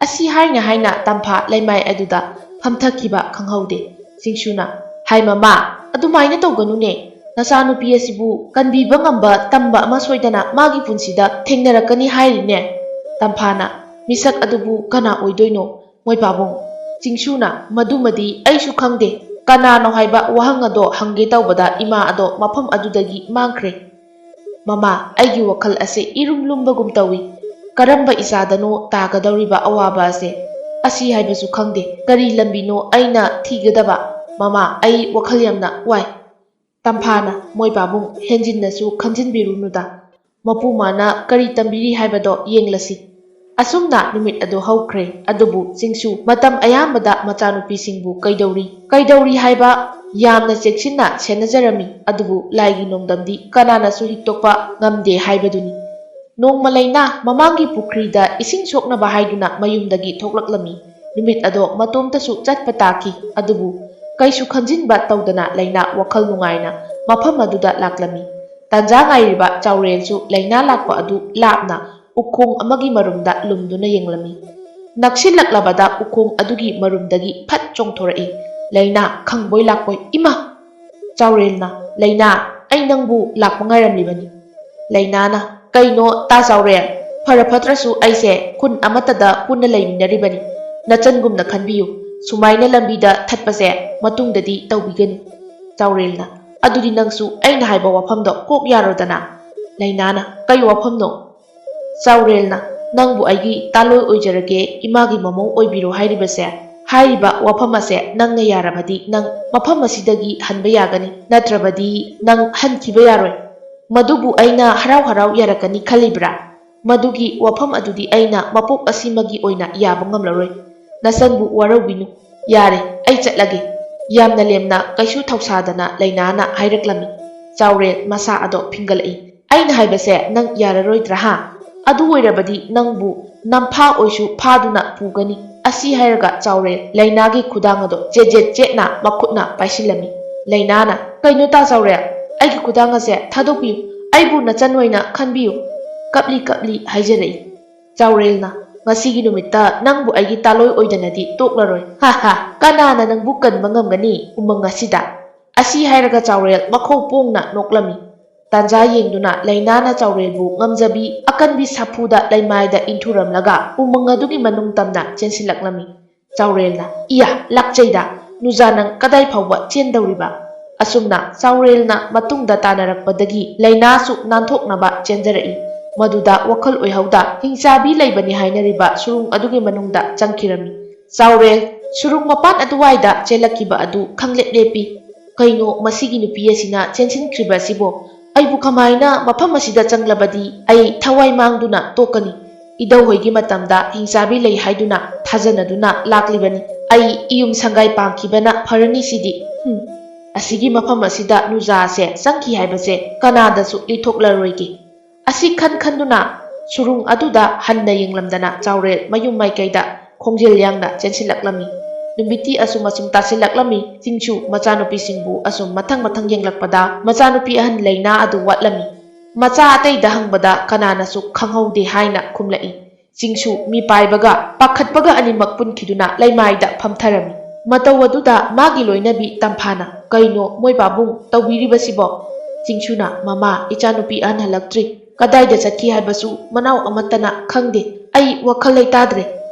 A: ꯑꯁꯤ ꯍꯥꯏꯅ ꯍꯥꯏꯅ ꯇꯝꯐꯥ ꯂꯩꯃꯥꯏ ꯑꯗꯨꯗ ꯐꯝꯊꯈꯤꯕ ꯈꯪꯍꯧꯗꯦ꯫ ꯆꯤꯡꯁꯨꯅ ꯍꯥꯏ ꯃꯃꯥ, ꯑꯗꯨꯃꯥꯏꯅ ꯇꯧꯒꯅꯨꯅꯦ꯫ ꯅꯆꯥꯅꯨꯄꯤ ꯑꯁꯤꯕꯨ ꯀꯟꯕꯤꯕ ꯉꯝꯕ ꯇꯝꯕ ꯑꯃ ꯁꯣꯏꯗꯅ ꯃꯥꯒꯤ ꯄꯨꯟꯁꯤꯗ ꯊꯦꯡꯅꯔꯛꯀꯅꯤ ꯍꯥꯏꯔꯤꯅꯦ꯫ ꯇꯝꯐꯥꯅ ꯃꯤꯁꯛ ꯑꯗꯨꯕꯨ ꯀꯅꯥ ꯑꯣꯏꯗꯣꯏꯅꯣ? ꯃꯣꯏꯄꯥꯕꯨꯡ ꯆꯤꯡꯁꯨꯅ ꯃꯗꯨꯃꯗꯤ ꯑꯩꯁꯨ ꯈꯪꯗꯦ꯫ ꯀꯅꯥꯅꯣ ꯍꯥꯏꯕ ꯋꯥꯍꯪ ꯑꯗꯣ ꯍꯪꯒꯦ ꯇꯧꯕꯗ ꯏꯃꯥ ꯑꯗꯣ ꯃꯐꯝ ꯑꯗꯨꯗꯒꯤ ꯃꯥꯡꯈ꯭ꯔꯦ꯫ ꯃꯃꯥ, ꯑꯩꯒꯤ ꯋꯥꯈꯜ ꯑꯁꯦ ꯏꯔꯨꯝ ꯂꯨꯝꯕꯒꯨꯝ ꯇꯧꯏ꯫ ꯀꯔꯝꯕ ꯏꯆꯥꯗꯅꯣ ꯇꯥꯒꯗꯧꯔꯤꯕ ꯑꯋꯥꯕ ꯑꯁꯦ? ꯑꯁꯤ ꯍꯥꯏꯕꯁꯨ ꯈꯪꯗꯦ꯫ ꯀꯔꯤ ꯂꯝꯕꯤꯅꯣ ꯑꯩꯅ ꯊꯤꯒꯗꯕ? ꯃꯃꯥ, ꯑꯩ ꯋꯥꯈꯜ ꯌꯥꯝꯅ ꯋꯥꯏ꯫ ꯇꯝꯐꯥꯅ ꯃꯣꯏꯄꯥꯕꯨꯡ ꯍꯦꯟꯖꯤꯟꯅꯁꯨ ꯈꯟꯖꯤꯟꯕꯤꯔꯨꯅꯨꯗ꯫ ꯃꯄꯨ ꯃꯥꯅ ꯀꯔꯤ ꯇꯝꯕꯤꯔꯤ ꯍꯥꯏꯕꯗꯣ ꯌꯦꯡꯂꯁꯤ꯫ ꯑꯁꯨꯝꯅ ꯅꯨꯃꯤꯠ ꯑꯗꯨ ꯍꯧꯈ꯭ꯔꯦ꯫ ꯑꯗꯨꯕꯨ ꯆꯤꯡꯁꯨ ꯃꯇꯝ ꯑꯌꯥꯝꯕꯗ ꯃꯆꯥꯅꯨꯄꯤꯁꯤꯡꯕꯨ ꯀꯩꯗꯧꯔꯤ ꯍꯥꯏꯕ ꯌꯥꯝꯅ ꯆꯦꯛꯁꯤꯟꯅ ꯁꯦꯟꯅꯖꯔꯝꯃꯤ꯫ ꯑꯗꯨꯕꯨ ꯂꯥꯏꯒꯤ ꯅꯣꯡꯗꯝꯗꯤ ꯀꯅꯥꯅꯁꯨ ꯍꯤꯛꯇꯣꯛꯄ ꯉꯝꯗꯦ ꯍꯥꯏꯕꯗꯨꯅꯤ꯫ ꯅꯣꯡꯃ ꯂꯩꯅ ꯃꯃꯥꯡꯒꯤ ꯄꯨꯈ꯭ꯔꯤꯗ ꯏꯁꯤꯡ ꯁꯣꯛꯅꯕ ꯍꯥꯏꯗꯨꯅ ꯃꯌꯨꯝꯗꯒꯤ ꯊꯣꯛꯂꯛꯂꯝꯃꯤ꯫ ꯅꯨꯃꯤꯠ ꯑꯗꯣ ꯃꯇꯣꯝꯇꯁꯨ ꯆꯠꯄ ꯇꯥꯈꯤ꯫ ꯑꯗꯨꯕꯨ ꯀꯩꯁꯨ ꯈꯟꯖꯤꯟꯕ ꯇꯧꯗꯅ ꯂꯩꯅ ꯋꯥꯈꯜ ꯅꯨꯡꯉꯥꯏꯅ ꯃꯐꯝ ꯑꯗꯨꯗ ꯂꯥꯛꯂꯝꯃꯤ꯫ ꯇꯥꯟꯖꯥ ꯉꯥꯏꯔꯤꯕ ꯆꯥꯎꯔꯦꯜꯁꯨ ꯂꯩꯅ ꯂꯥꯛꯄ ꯑꯗꯨ ꯂꯥꯞꯅ ꯎꯈꯣꯡ ꯑꯃꯒꯤ ꯃꯔꯨꯝꯗ ꯂꯨꯝꯗꯨꯅ ꯌꯦꯡꯂꯝꯃꯤ꯫ ꯅꯛꯁꯤꯜꯂꯛꯂꯕꯗ ꯎꯈꯣꯡ ꯑꯗꯨꯒꯤ ꯃꯔꯨꯝꯗꯒꯤ ꯐꯠ ꯆꯣꯡꯊꯣꯔꯛꯏ꯫ ꯂꯩꯅ ꯈꯪꯕꯣꯏ ꯂꯥꯛꯄꯣꯏ, "ꯏꯃꯥ!" ꯆꯥꯎꯔꯦꯜꯅ, "ꯂꯩꯅꯥ, ꯑꯩ ꯅꯪꯕꯨ ꯂꯥꯛꯄ ꯉꯥꯏꯔꯝꯂꯤꯕꯅꯤ." ꯂꯩꯅꯥꯅ, "ꯀꯩꯅꯣ ꯇꯥ ꯆꯥꯎꯔꯦꯜ, ꯐꯔ ꯐꯠꯇ꯭ꯔꯁꯨ ꯑꯩꯁꯦ ꯈꯨꯟ ꯑꯃꯠꯇꯗ ꯄꯨꯟꯅ ꯂꯩꯃꯤꯟꯅꯔꯤꯕꯅꯤ꯫ ꯅꯆꯟꯒꯨꯝꯅ ꯈꯟꯕꯤꯌꯨ꯫ ꯁꯨꯃꯥꯏꯅ ꯂꯝꯕꯤꯗ ꯊꯠꯄꯁꯦ ꯃꯇꯨꯡꯗꯗꯤ ꯇꯧꯕꯤꯒꯅꯨ." ꯆꯥꯎꯔꯦꯜꯅ, "ꯑꯗꯨꯗꯤ ꯅꯪꯁꯨ ꯑꯩꯅ ꯍꯥꯏꯕ ꯋꯥꯐꯝꯗꯣ ꯀꯣꯛ ꯌꯥꯔꯣꯗꯅ." ꯂꯩꯅꯥꯅ, "ꯀꯩ ꯋꯥꯐꯝꯅꯣ?" ꯆꯥꯎꯔꯦꯜꯅ, "ꯅꯪꯕꯨ ꯑꯩꯒꯤ ꯇꯥꯂꯣꯏ ꯑꯣꯏꯖꯔꯒꯦ, ꯏꯃꯥꯒꯤ ꯃꯃꯧ ꯑꯣꯏꯕꯤꯔꯣ ꯍꯥꯏꯔꯤꯕꯁꯦ, ꯍꯥꯏꯔꯤꯕ ꯋꯥꯐꯝ ꯑꯁꯦ ꯅꯪꯅ ꯌꯥꯔꯕꯗꯤ ꯅꯪ ꯃꯐꯝ ꯑꯁꯤꯗꯒꯤ hꯟꯕ ꯌꯥꯒꯅꯤ, ꯅꯠꯇ꯭ꯔꯕꯗꯤ ꯅꯪ hꯟꯈꯤꯕ ꯌꯥꯔꯣꯏ꯫ ꯃꯗꯨꯕꯨ ꯑꯩꯅ ꯍꯔꯥꯎ ꯍꯔꯥꯎ ꯌꯥꯔꯛꯀꯅꯤ ꯈꯜꯂꯤꯕ꯭ꯔꯥ? ꯃꯗꯨꯒꯤ ꯋꯥꯐꯝ ꯑꯗꯨꯗꯤ ꯑꯩꯅ ꯃꯄꯣꯛ ꯑꯁꯤꯃꯒꯤ ꯑꯣꯏꯅ ꯌꯥꯕ ꯉꯝꯂꯔꯣꯏ꯫ ꯅꯆꯟꯕꯨ ꯋꯥꯔꯧꯕꯤꯅꯨ꯫ ꯌꯥꯔꯦ, ꯑꯩ ꯆꯠꯂꯒꯦ." ꯌꯥꯝꯅ ꯂꯦꯝꯅ ꯀꯩꯁꯨ ꯊꯧꯁꯥꯗꯅ ꯂꯩꯅꯥꯅ ꯍꯥꯏꯔꯛꯂꯝꯃꯤ꯫ ꯆꯥꯎꯔꯦꯜ ꯃꯁꯥ ꯑꯗꯣ ꯐꯤꯡꯒꯠꯂꯛꯏ꯫ "ꯑꯩꯅ ꯍꯥꯏꯕꯁꯦ ꯅꯪ ꯌꯥꯔꯔꯣꯏꯗ꯭ꯔꯥ ꯍꯥ? ꯑꯗꯨ ꯑꯣꯏꯔꯕꯗꯤ ꯅꯪꯕꯨ ꯅꯝꯐꯥ ꯑꯣꯏꯁꯨ ꯐꯥꯗꯨꯅ ꯄꯨꯒꯅꯤ." ꯑꯁꯤ ꯍꯥꯏꯔꯒ ꯆꯥꯎꯔꯦꯜ ꯂꯩꯅꯥꯒꯤ ꯈꯨꯗꯥꯡ ꯑꯗꯣ ꯆꯦꯠ ꯆꯦꯠꯅ ꯃꯈꯨꯠꯅ ꯄꯥꯏꯁꯤꯜꯂꯝꯃꯤ꯫ ꯂꯩꯅꯥꯅ, "ꯀꯩꯅꯣ ꯇꯥ ꯆꯥꯎꯔꯦꯜ, ꯑꯩꯒꯤ ꯈꯨꯗꯥꯡ ꯑꯁꯦ ꯊꯥꯗꯣꯛꯄꯤꯌꯨ꯫ ꯑꯩꯕꯨ ꯅꯆꯟ ꯑꯣꯏꯅ ꯈꯟꯕꯤꯌꯨ." ꯀꯞꯂꯤ ꯀꯞꯂꯤ ꯍꯥꯏꯖꯔꯛꯏ꯫ ꯆꯥꯎꯔꯦꯜꯅ, "ꯉꯁꯤꯒꯤ ꯅꯨꯃꯤꯠꯇ ꯅꯪꯕꯨ ꯑꯩꯒꯤ ꯇꯥꯂꯣꯏ ꯑꯣꯏꯗꯅꯗꯤ ꯇꯣꯛꯂꯔꯣꯏ꯫ ꯍꯥ ꯍꯥ, ꯀꯅꯥꯅ ꯅꯪꯕꯨ ꯀꯟꯕ ꯉꯝꯒꯅꯤ ꯎꯃꯪ ꯑꯁꯤꯗ?" ꯑꯁꯤ ꯍꯥꯏꯔꯒ ꯆꯥꯎꯔꯦꯜ ꯃꯈꯧ ꯄꯣꯡꯅ ꯅꯣꯛꯂꯝꯃꯤ꯫ ꯇꯥꯟꯖꯥ ꯌꯦꯡꯗꯨꯅ ꯂꯩꯅꯥꯅ ꯆꯥꯎꯔꯦꯜꯕꯨ ꯉꯝꯖꯕꯤ ꯑꯀꯟꯕꯤ ꯁꯥꯐꯨꯗ ꯂꯩꯃꯥꯏꯗ ꯏꯟꯊꯨꯔꯝꯂꯒ ꯎꯃꯪ ꯑꯗꯨꯒꯤ ꯃꯅꯨꯡ ꯇꯝꯅ ꯆꯦꯟꯁꯤꯜꯂꯛꯂꯝꯃꯤ꯫ ꯆꯥꯎꯔꯦꯜꯅ, "ꯏꯌꯥ, ꯂꯥꯛꯆꯩꯗ, ꯅꯨꯖꯥ ꯅꯪ ꯀꯗꯥꯏ ꯐꯥꯎꯕ ꯆꯦꯟꯗꯧꯔꯤꯕ?" ꯑꯁꯨꯝꯅ ꯆꯥꯎꯔꯦꯜꯅ ꯃꯇꯨꯡꯗ ꯇꯥꯅꯔꯛꯄꯗꯒꯤ ꯂꯩꯅꯥꯁꯨ ꯅꯥꯟꯊꯣꯛꯅꯕ ꯆꯦꯟꯖꯔꯛꯏ꯫ ꯃꯗꯨꯗ ꯋꯥꯈꯜ ꯑꯣꯏꯍꯧꯗ ꯍꯤꯡꯆꯥꯕꯤ ꯂꯩꯕꯅꯤ ꯍꯥꯏꯅꯔꯤꯕ ꯁꯨꯔꯨꯡ ꯑꯗꯨꯒꯤ ꯃꯅꯨꯡꯗ ꯆꯪꯈꯤꯔꯝꯃꯤ꯫ ꯆꯥꯎꯔꯦꯜ ꯁꯨꯔꯨꯡ ꯃꯄꯥꯟ ꯑꯗꯨꯋꯥꯏꯗ ꯆꯦꯜꯂꯛꯈꯤꯕ ꯑꯗꯨ ꯈꯪꯂꯦꯞ ꯂꯦꯞꯄꯤ꯫ ꯀꯩꯅꯣ ꯃꯁꯤꯒꯤ ꯅꯨꯄꯤ ꯑꯁꯤꯅ ꯆꯦꯟꯁꯤꯟꯈ꯭ꯔꯤꯕ ꯑꯁꯤꯕꯣ? ꯑꯩꯕꯨ ꯀꯃꯥꯏꯅ ꯃꯐꯝ ꯑꯁꯤꯗ ꯆꯪꯂꯕꯗꯤ ꯑꯩ ꯊꯋꯥꯏ ꯃꯥꯡꯗꯨꯅ ꯇꯣꯛꯀꯅꯤ? ꯏꯙꯧꯍꯣꯏꯒꯤ ꯃꯇꯝꯗ ꯍꯤꯡꯆꯥꯕꯤ ꯂꯩ ꯍꯥꯏꯗꯨꯅ ꯊꯥꯖꯅꯗꯨꯅ ꯂꯥꯛꯂꯤꯕꯅꯤ꯫ ꯑꯩ ꯏꯌꯨꯝ ꯁꯪꯒꯥꯏ ꯄꯥꯡꯈꯤꯕꯅ ꯐꯔꯅꯤ ꯁꯤꯗꯤ꯫ ꯑꯁꯤꯒꯤ ꯃꯐꯝ ꯑꯁꯤꯗ ꯅꯨꯖꯥ ꯑꯁꯦ ꯆꯪꯈꯤ ꯍꯥꯏꯕꯁꯦ ꯀꯅꯥꯗꯁꯨ ꯂꯤꯊꯣꯛꯂꯔꯣꯏꯒꯦ꯫ ꯑꯁꯤ ꯈꯟꯗꯨꯅ ꯁꯨꯔꯨꯡ ꯑꯗꯨꯗ ꯍꯟꯅ ꯌꯦꯡꯂꯝꯗꯅ ꯆꯥꯎꯔꯦꯜ ꯃꯌꯨꯝ ꯃꯥꯏꯀꯩꯗ ꯈꯣꯡꯖꯦꯜ ꯌꯥꯡꯅ ꯆꯦꯟꯁꯤꯜꯂꯛꯂꯝꯃꯤ꯫ ꯅꯨꯃꯤꯠꯇꯤ ꯑꯁꯨꯝ ꯇꯥꯁꯤꯜꯂꯛꯂꯝꯃꯤ꯫ ꯆꯤꯡꯁꯨ ꯃꯆꯥꯅꯨꯄꯤꯁꯤꯡꯕꯨ ꯑꯁꯨꯝ ꯃꯊꯪ ꯃꯊꯪ ꯌꯦꯡꯂꯛꯄꯗ ꯃꯆꯥꯅꯨꯄꯤ ꯑꯍꯟ ꯂꯩꯅꯥ ꯑꯗꯨ ꯋꯥꯠꯂꯝꯃꯤ꯫ ꯃꯆꯥ ꯑꯇꯩꯗ ꯍꯪꯕꯗ ꯀꯅꯥꯅꯁꯨ ꯈꯪꯍꯧꯗꯦ ꯍꯥꯏꯅ ꯈꯨꯝꯂꯛꯏ꯫ ꯆꯤꯡꯁꯨ ꯃꯤꯄꯥꯏꯕꯒ ꯄꯥꯈꯠꯄꯒ ꯑꯅꯤꯃꯛ ꯄꯨꯟꯈꯤꯗꯨꯅ ꯂꯩꯃꯥꯏꯗ ꯐꯝꯊꯔꯝꯃꯤ꯫ ꯃꯇꯧ ꯑꯗꯨꯗ ꯃꯥꯒꯤ ꯂꯣꯏꯅꯕꯤ ꯇꯝꯐꯥꯅ, "ꯀꯩꯅꯣ ꯃꯣꯏ ꯄꯥꯕꯨꯡ ꯇꯧꯕꯤꯔꯤꯕꯁꯤꯕꯣ?" ꯆꯤꯡꯁꯨꯅ, "ꯃꯃꯥ, ꯏꯆꯥꯅꯨꯄꯤ ꯑꯍꯟ ꯍꯜꯂꯛꯇ꯭ꯔꯤ꯫ ꯀꯗꯥꯏꯗ ꯆꯠꯈꯤ ꯍꯥꯏꯕꯁꯨ ꯃꯅꯥꯎ ꯑꯃꯠꯇꯅ ꯈꯪꯗꯦ꯫ ꯑꯩ ꯋꯥꯈꯜ ꯂꯩꯇꯥꯗ꯭ꯔꯦ."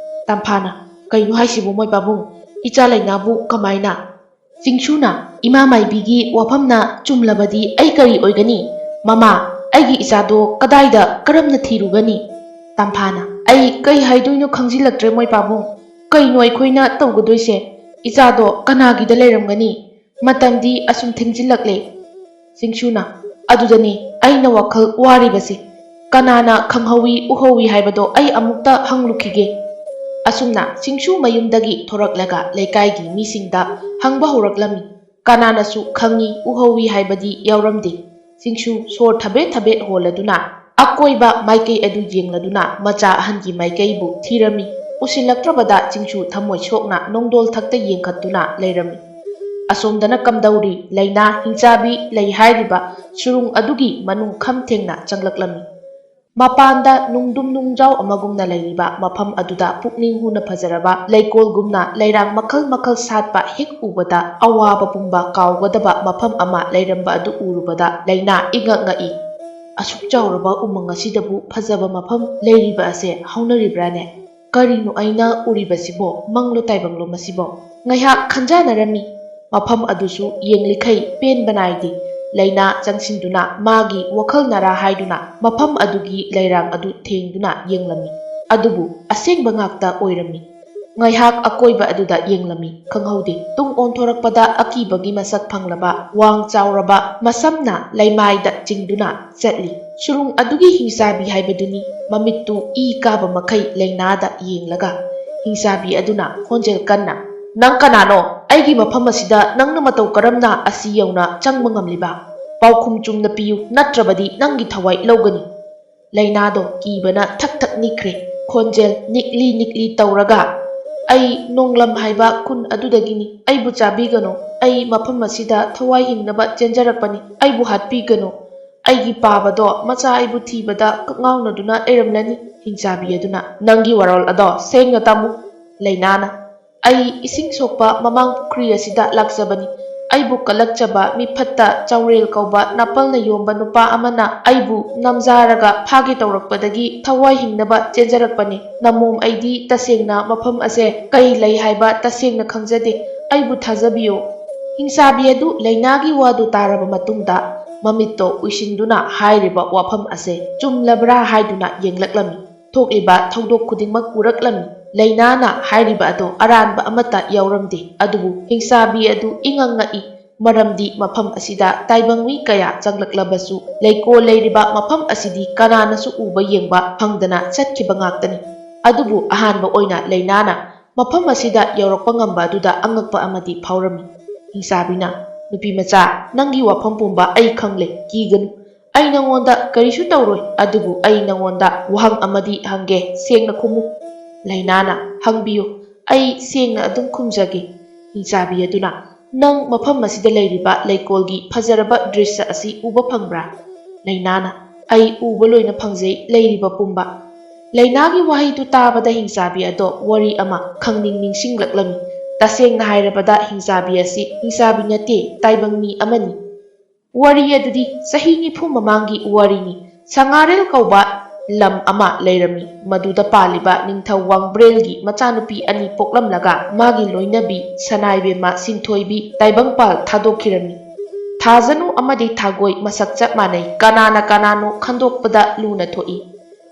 A: ꯇꯝꯐꯥꯅ, "ꯀꯩꯅꯣ ꯍꯥꯏꯁꯤꯕꯨ ꯃꯣꯏ ꯄꯥꯕꯨꯡ? ꯏꯆꯥ ꯂꯩꯅꯥꯕꯨ ꯀꯃꯥꯏꯅ?" ꯆꯤꯡꯁꯨꯅ, "ꯏꯃꯥ ꯃꯥꯏꯕꯤꯒꯤ ꯋꯥꯐꯝꯅ ꯆꯨꯝꯂꯕꯗꯤ ꯑꯩ ꯀꯔꯤ ꯑꯣꯏꯒꯅꯤ? ꯃꯃꯥ, ꯑꯩꯒꯤ ꯏꯆꯥꯗꯣ ꯀꯗꯥꯏꯗ ꯀꯔꯝꯅ ꯊꯤꯔꯨꯒꯅꯤ?" ꯇꯝꯐꯥꯅ, "ꯑꯩ ꯀꯩ ꯍꯥꯏꯗꯣꯏꯅꯣ ꯈꯪꯖꯤꯜꯂꯛꯇ꯭ꯔꯦ ꯃꯣꯏ ꯄꯥꯕꯨꯡ꯫ ꯀꯩꯅꯣ ꯑꯩꯈꯣꯏꯅ ꯇꯧꯒꯗꯣꯏꯁꯦ? ꯏꯆꯥꯗꯣ ꯀꯅꯥꯒꯤꯗ ꯂꯩꯔꯝꯒꯅꯤ? ꯃꯇꯝꯗꯤ ꯑꯁꯨꯝ ꯊꯦꯡꯖꯤꯜꯂꯛꯂꯦ." ꯆꯤꯡꯁꯨꯅ, "ꯑꯗꯨꯗꯅꯤ ꯑꯩꯅ ꯋꯥꯈꯜ ꯋꯥꯔꯤꯕꯁꯤ꯫ ꯀꯅꯥꯅ ꯈꯪꯍꯧꯏ ꯎꯍꯧꯏ ꯍꯥꯏꯕꯗꯣ ꯑꯩ ꯑꯃꯨꯛꯇ ꯍꯪꯂꯨꯈꯤꯒꯦ." ꯑꯁꯨꯝꯅ ꯆꯤꯡꯁꯨ ꯃꯌꯨꯝꯗꯒꯤ ꯊꯣꯔꯛꯂꯒ ꯂꯩꯀꯥꯏꯒꯤ ꯃꯤꯁꯤꯡꯗ ꯍꯪꯕ ꯍꯧꯔꯛꯂꯝꯃꯤ꯫ ꯀꯅꯥꯅꯁꯨ ꯈꯪꯏ ꯎꯍꯧꯏ ꯍꯥꯏꯕꯗꯤ ꯌꯥꯎꯔꯝꯗꯦ꯫ ꯆꯤꯡꯁꯨ ꯁꯣꯔ ꯊꯕꯦꯠ ꯊꯕꯦꯠ ꯍꯣꯜꯂꯗꯨꯅ ꯑꯀꯣꯏꯕ ꯃꯥꯏꯀꯩ ꯑꯗꯨ ꯌꯦꯡꯂꯗꯨꯅ ꯃꯆꯥ ꯑꯍꯟꯒꯤ ꯃꯥꯏꯀꯩꯕꯨ ꯊꯤꯔꯝꯃꯤ꯫ ꯎꯁꯤꯜꯂꯛꯇ꯭ꯔꯕꯗ ꯆꯤꯡꯁꯨ ꯊꯃꯣꯏ ꯁꯣꯛꯅ ꯅꯣꯡꯗꯣꯜ ꯊꯛꯇ ꯌꯦꯡꯈꯠꯇꯨꯅ ꯂꯩꯔꯝꯃꯤ꯫ ꯑꯁꯣꯝꯗꯅ ꯀꯝꯗꯧꯔꯤ? ꯂꯩꯅꯥ ꯍꯤꯡꯆꯥꯕꯤ ꯂꯩ ꯍꯥꯏꯔꯤꯕ ꯁꯨꯔꯨꯡ ꯑꯗꯨꯒꯤ ꯃꯅꯨꯡ ꯈꯝ ꯊꯦꯡꯅ ꯆꯪꯂꯛꯂꯝꯃꯤ꯫ ꯃꯄꯥꯟꯗ ꯅꯨꯡꯗꯨꯝ ꯅꯨꯡꯖꯥꯎ ꯑꯃꯒꯨꯝꯅ ꯂꯩꯔꯤꯕ ꯃꯐꯝ ꯑꯗꯨꯗ ꯄꯨꯛꯅꯤꯡ ꯍꯨꯅ ꯐꯖꯔꯕ ꯂꯩꯀꯣꯜꯒꯨꯝꯅ ꯂꯩꯔꯥꯡ ꯃꯈꯜ ꯃꯈꯜ ꯁꯥꯠꯄ ꯍꯦꯛ ꯎꯕꯗ ꯑꯋꯥꯕ ꯄꯨꯝꯕ ꯀꯥꯎꯒꯗꯕ ꯃꯐꯝ ꯑꯃ ꯂꯩꯔꯝꯕ ꯑꯗꯨ ꯎꯔꯨꯕꯗ ꯂꯩꯅꯥ ꯏꯉꯛ ꯉꯛꯏ꯫ ꯑꯁꯨꯛ ꯆꯥꯎꯔꯕ ꯎꯃꯪ ꯑꯁꯤꯗꯕꯨ ꯐꯖꯕ ꯃꯐꯝ ꯂꯩꯔꯤꯕ ꯑꯁꯦ ꯍꯧꯅꯔꯤꯕ꯭ꯔꯥꯅꯦ? ꯀꯔꯤꯅꯣ ꯑꯩꯅ ꯎꯔꯤꯕꯁꯤꯕꯣ ꯃꯪꯂꯣ ꯇꯥꯏꯕꯪꯂꯣ ꯃꯁꯤꯕꯣ ꯉꯥꯏꯍꯥꯛ ꯈꯟꯖꯥꯅꯔꯝꯃꯤ ꯃꯐꯝ ꯑꯗꯨꯁꯨ ꯌꯦꯡꯂꯤꯈꯩ ꯄꯦꯟꯕ ꯅꯥꯏꯗꯦ ꯂꯩꯅꯥ ꯆꯪꯁꯤꯟꯗꯨꯅ ꯃꯥꯒꯤ ꯋꯥꯈꯜ ꯅꯔꯥ ꯍꯥꯏꯗꯨꯅ ꯃꯐꯝ ꯑꯗꯨꯒꯤ ꯂꯩꯔꯥꯡ ꯑꯗꯨ ꯊꯦꯡꯗꯨꯅ ꯌꯦꯡꯂꯝꯃꯤ ꯑꯗꯨꯕꯨ ꯑꯁꯦꯡꯕ ꯉꯥꯛꯇ ꯑꯣꯏꯔꯝꯃꯤ ꯉꯥꯏꯍꯥꯛ ꯑꯀꯣꯏꯕ ꯑꯗꯨꯗ ꯌꯦꯡꯂꯝꯃꯤ ꯈꯪꯍꯧꯗꯦ ꯇꯨꯡ ꯑꯣꯟꯊꯣꯔꯛꯄꯗ ꯑꯀꯤꯕꯒꯤ ꯃꯁꯛ ꯐꯪꯂꯕ ꯋꯥꯡ ꯆꯥꯎꯔꯕ ꯃꯁꯝꯅ ꯂꯩꯃꯥꯏꯗ ꯆꯤꯡꯗꯨꯅ ꯆꯠꯂꯤ ꯁꯨꯔꯨꯡ ꯑꯗꯨꯒꯤ ꯍꯤꯡꯆꯥꯕꯤ ꯍꯥꯏꯕꯗꯨꯅꯤ ꯃꯃꯤꯠꯇꯨ ꯏ ꯀꯥꯕ ꯃꯈꯩ ꯂꯩꯅꯥꯗ ꯌꯦꯡꯂꯒ ꯍꯤꯡꯆꯥꯕꯤ ꯑꯗꯨꯅ ꯈꯣꯟꯖꯦꯜ ꯀꯟꯅ ꯅꯪ ꯀꯅꯥꯅꯣ ꯑꯩꯒꯤ ꯃꯐꯝ ꯑꯁꯤꯗ ꯅꯪꯅ ꯃꯇꯧ ꯀꯔꯝꯅ ꯑꯁꯤ ꯌꯧꯅ ꯆꯪꯕ ꯉꯝꯂꯤꯕ ꯄꯥꯎꯈꯨꯝ ꯆꯨꯝꯅ ꯄꯤꯌꯨ ꯅꯠꯇ꯭ꯔꯕꯗꯤ ꯅꯪꯒꯤ ꯊꯋꯥꯏ ꯂꯧꯒꯅꯤ ꯂꯩꯅꯥꯗꯣ ꯀꯤꯕꯅ ꯊꯛ ꯊꯛ ꯅꯤꯛꯈ꯭ꯔꯦ ꯈꯣꯟꯖꯦꯜ ꯅꯤꯛꯂꯤ ꯅꯤꯛꯂꯤ ꯇꯧꯔꯒ ꯑꯩ ꯅꯣꯡꯂꯝ ꯍꯥꯏꯕ ꯈꯨꯟ ꯑꯗꯨꯗꯒꯤꯅꯤ ꯑꯩꯕꯨ ꯆꯥꯕꯤꯒꯅꯨ ꯑꯩ ꯃꯐꯝ ꯑꯁꯤꯗ ꯊꯋꯥꯏ ꯍꯤꯡꯅꯕ ꯆꯦꯟꯖꯔꯛꯄꯅꯤ ꯑꯩꯕꯨ ꯍꯥꯠꯄꯤꯒꯅꯨ ꯑꯩꯒꯤ ꯄꯥꯕꯗꯣ ꯃꯆꯥ ꯑꯩꯕꯨ ꯊꯤꯕꯗ ꯀꯛꯉꯥꯎꯅꯗꯨꯅ ꯂꯩꯔꯝꯂꯅꯤ ꯍꯤꯡꯆꯥꯕꯤ ꯑꯗꯨꯅ ꯅꯪꯒꯤ ꯋꯥꯔꯣꯜ ꯑꯗꯣ ꯁꯦꯡꯅ ꯇꯥꯃꯨ ꯂꯩꯅꯥꯅ ꯑꯩ ꯏꯁꯤꯡ ꯁꯣꯛꯄ ꯃꯃꯥꯡ ꯄꯨꯈ꯭ꯔꯤ ꯑꯁꯤꯗ ꯂꯥꯛꯆꯕꯅꯤ ꯑꯩꯕꯨ ꯀꯜꯂꯛꯆꯕ ꯃꯤꯐꯠꯇ ꯆꯥꯎꯔꯦꯜ ꯀꯧꯕ ꯅꯥꯄꯜꯅ ꯌꯣꯝꯕ ꯅꯨꯄꯥ ꯑꯃꯅ ꯑꯩꯕꯨ ꯅꯝꯖꯥꯔꯒ ꯐꯥꯒꯦ ꯇꯧꯔꯛꯄꯗꯒꯤ ꯊꯋꯥꯏ ꯍꯤꯡꯅꯕ ꯆꯦꯟꯖꯔꯛꯄꯅꯤ ꯅꯃꯣꯝ ꯑꯩꯗꯤ ꯇꯁꯦꯡꯅ ꯃꯐꯝ ꯑꯁꯦ ꯀꯩ ꯂꯩ ꯍꯥꯏꯕ ꯇꯁꯦꯡꯅ ꯈꯪꯖꯗꯦ ꯑꯩꯕꯨ ꯊꯥꯖꯕꯤꯌꯨ ꯍꯤꯡꯆꯥꯕꯤ ꯑꯗꯨ ꯂꯩꯅꯥꯒꯤ ꯋꯥꯗꯨ ꯇꯥꯔꯕ ꯃꯇꯨꯡꯗ ꯃꯃꯤꯠꯇꯣ ꯎꯏꯁꯤꯟꯗꯨꯅ ꯍꯥꯏꯔꯤꯕ ꯋꯥꯐꯝ ꯑꯁꯦ ꯆꯨꯝꯂꯕ꯭ꯔꯥ ꯍꯥꯏꯗꯨꯅ ꯌꯦꯡꯂꯛꯂꯝꯃꯤ ꯊꯣꯛꯂꯤꯕ ꯊꯧꯗꯣꯛ ꯈꯨꯗꯤꯡꯃꯛ ꯎꯔꯛꯂꯝꯃꯤ ꯂꯩꯅꯥꯅ ꯍꯥꯏꯔꯤꯕ ꯑꯗꯣ ꯑꯔꯥꯟꯕ ꯑꯃꯠꯇ ꯌꯥꯎꯔꯝꯗꯦ ꯑꯗꯨꯕꯨ ꯍꯤꯡꯆꯥꯕꯤ ꯑꯗꯨ ꯏꯉꯛ ꯉꯛꯏ ꯃꯔꯝꯗꯤ ꯃꯐꯝ ꯑꯁꯤꯗ ꯇꯥꯏꯕꯪ ꯃꯤ ꯀꯌꯥ ꯆꯪꯂꯛꯂꯕꯁꯨ ꯂꯩꯀꯣꯜ ꯂꯩꯔꯤꯕ ꯃꯐꯝ ꯑꯁꯤꯗꯤ ꯀꯅꯥꯅꯁꯨ ꯎꯕ ꯌꯦꯡꯕ ꯐꯪꯗꯅ ꯆꯠꯈꯤꯕ ꯉꯥꯛꯇꯅꯤ ꯑꯗꯨꯕꯨ ꯑꯍꯥꯟꯕ ꯑꯣꯏꯅ ꯂꯩꯅꯥꯅ ꯃꯐꯝ ꯑꯁꯤꯗ ꯌꯧꯔꯛꯄ ꯉꯝꯕ ꯑꯗꯨꯗ ꯑꯉꯛꯄ ꯑꯃꯗꯤ ꯐꯥꯎꯔꯝꯃꯤ ꯍꯤꯡꯆꯥꯕꯤꯅ ꯅꯨꯄꯤꯃꯆꯥ ꯅꯪꯒꯤ ꯋꯥꯐꯝ ꯄꯨꯝꯕ ꯑꯩ ꯈꯪꯂꯦ ꯀꯤꯒꯅꯨ ꯑꯩ ꯅꯉꯣꯟꯗ ꯀꯔꯤꯁꯨ ꯇꯧꯔꯣꯏ ꯑꯗꯨꯕꯨ ꯑꯩ ꯅꯉꯣꯟꯗ ꯋꯥꯍꯪ ꯑꯃꯗꯤ ꯍꯪꯒꯦ ꯁꯦꯡꯅ ꯈꯨꯝꯃꯨ ꯂꯩꯅꯥꯅ ꯍꯪꯕꯤꯌꯨ ꯑꯩ ꯁꯦꯡꯅ ꯑꯗꯨꯝ ꯈꯨꯝꯖꯒꯦ ꯍꯤꯡꯆꯥꯕꯤ ꯑꯗꯨꯅ ꯅꯪ ꯃꯐꯝ ꯑꯁꯤꯗ ꯂꯩꯔꯤꯕ ꯂꯩꯀꯣꯜꯒꯤ ꯐꯖꯔꯕ ꯗ꯭ꯔꯤꯁ ꯑꯁꯤ ꯎꯕ ꯐꯪꯕ꯭ꯔꯥ ꯂꯩꯅꯥꯅ ꯑꯩ ꯎꯕ ꯂꯣꯏꯅ ꯐꯪꯖꯩ ꯂꯩꯔꯤꯕ ꯄꯨꯝꯕ ꯂꯩꯅꯥꯒꯤ ꯋꯥꯍꯩꯗꯨ ꯇꯥꯕꯗ ꯍꯤꯡꯆꯥꯕꯤ ꯑꯗꯣ ꯋꯥꯔꯤ ꯑꯃ ꯈꯪꯅꯤꯡ ꯅꯤꯡꯁꯤꯡꯂꯛꯂꯝꯃꯤ ꯇꯁꯦꯡꯅ ꯍꯥꯏꯔꯕꯗ ꯍꯤꯡꯆꯥꯕꯤ ꯑꯁꯤ ꯍꯤꯡꯆꯥꯕꯤ ꯅꯠꯇꯦ ꯇꯥꯏꯕꯪ ꯃꯤ ꯑꯃꯅꯤ ꯋꯥꯔꯤ ꯑꯗꯨꯗꯤ ꯆꯍꯤ 90 ꯃꯃꯥꯡꯒꯤ ꯋꯥꯔꯤꯅꯤ ꯁꯉꯥꯔꯦꯜ ꯀꯧꯕ ꯂꯝ ꯑꯃ ꯂꯩꯔꯝꯃꯤ ꯃꯗꯨꯗ ꯄꯥꯜꯂꯤꯕ ꯅꯤꯡꯊꯧ ꯋꯥꯡꯕ꯭ꯔꯦꯜꯒꯤ ꯃꯆꯥꯅꯨꯄꯤ 2 ꯄꯣꯛꯂꯝꯂꯒ ꯃꯥꯒꯤ ꯂꯣꯏꯅꯕꯤ ꯁꯅꯥꯏꯕꯦꯝꯃ ꯁꯤꯟꯊꯣꯏꯕꯤ ꯇꯥꯏꯕꯪꯄꯥꯜ ꯊꯥꯗꯣꯛꯈꯤꯔꯝꯃꯤ ꯊꯥꯖꯅꯨ ꯑꯃꯗꯤ ꯊꯥꯒꯣꯏ ꯃꯁꯛ ꯆꯞ ꯃꯥꯟꯅꯩ ꯀꯅꯥꯅ ꯀꯅꯥꯅꯣ ꯈꯟꯗꯣꯛꯄꯗ ꯂꯨꯅ ꯊꯣꯛꯏ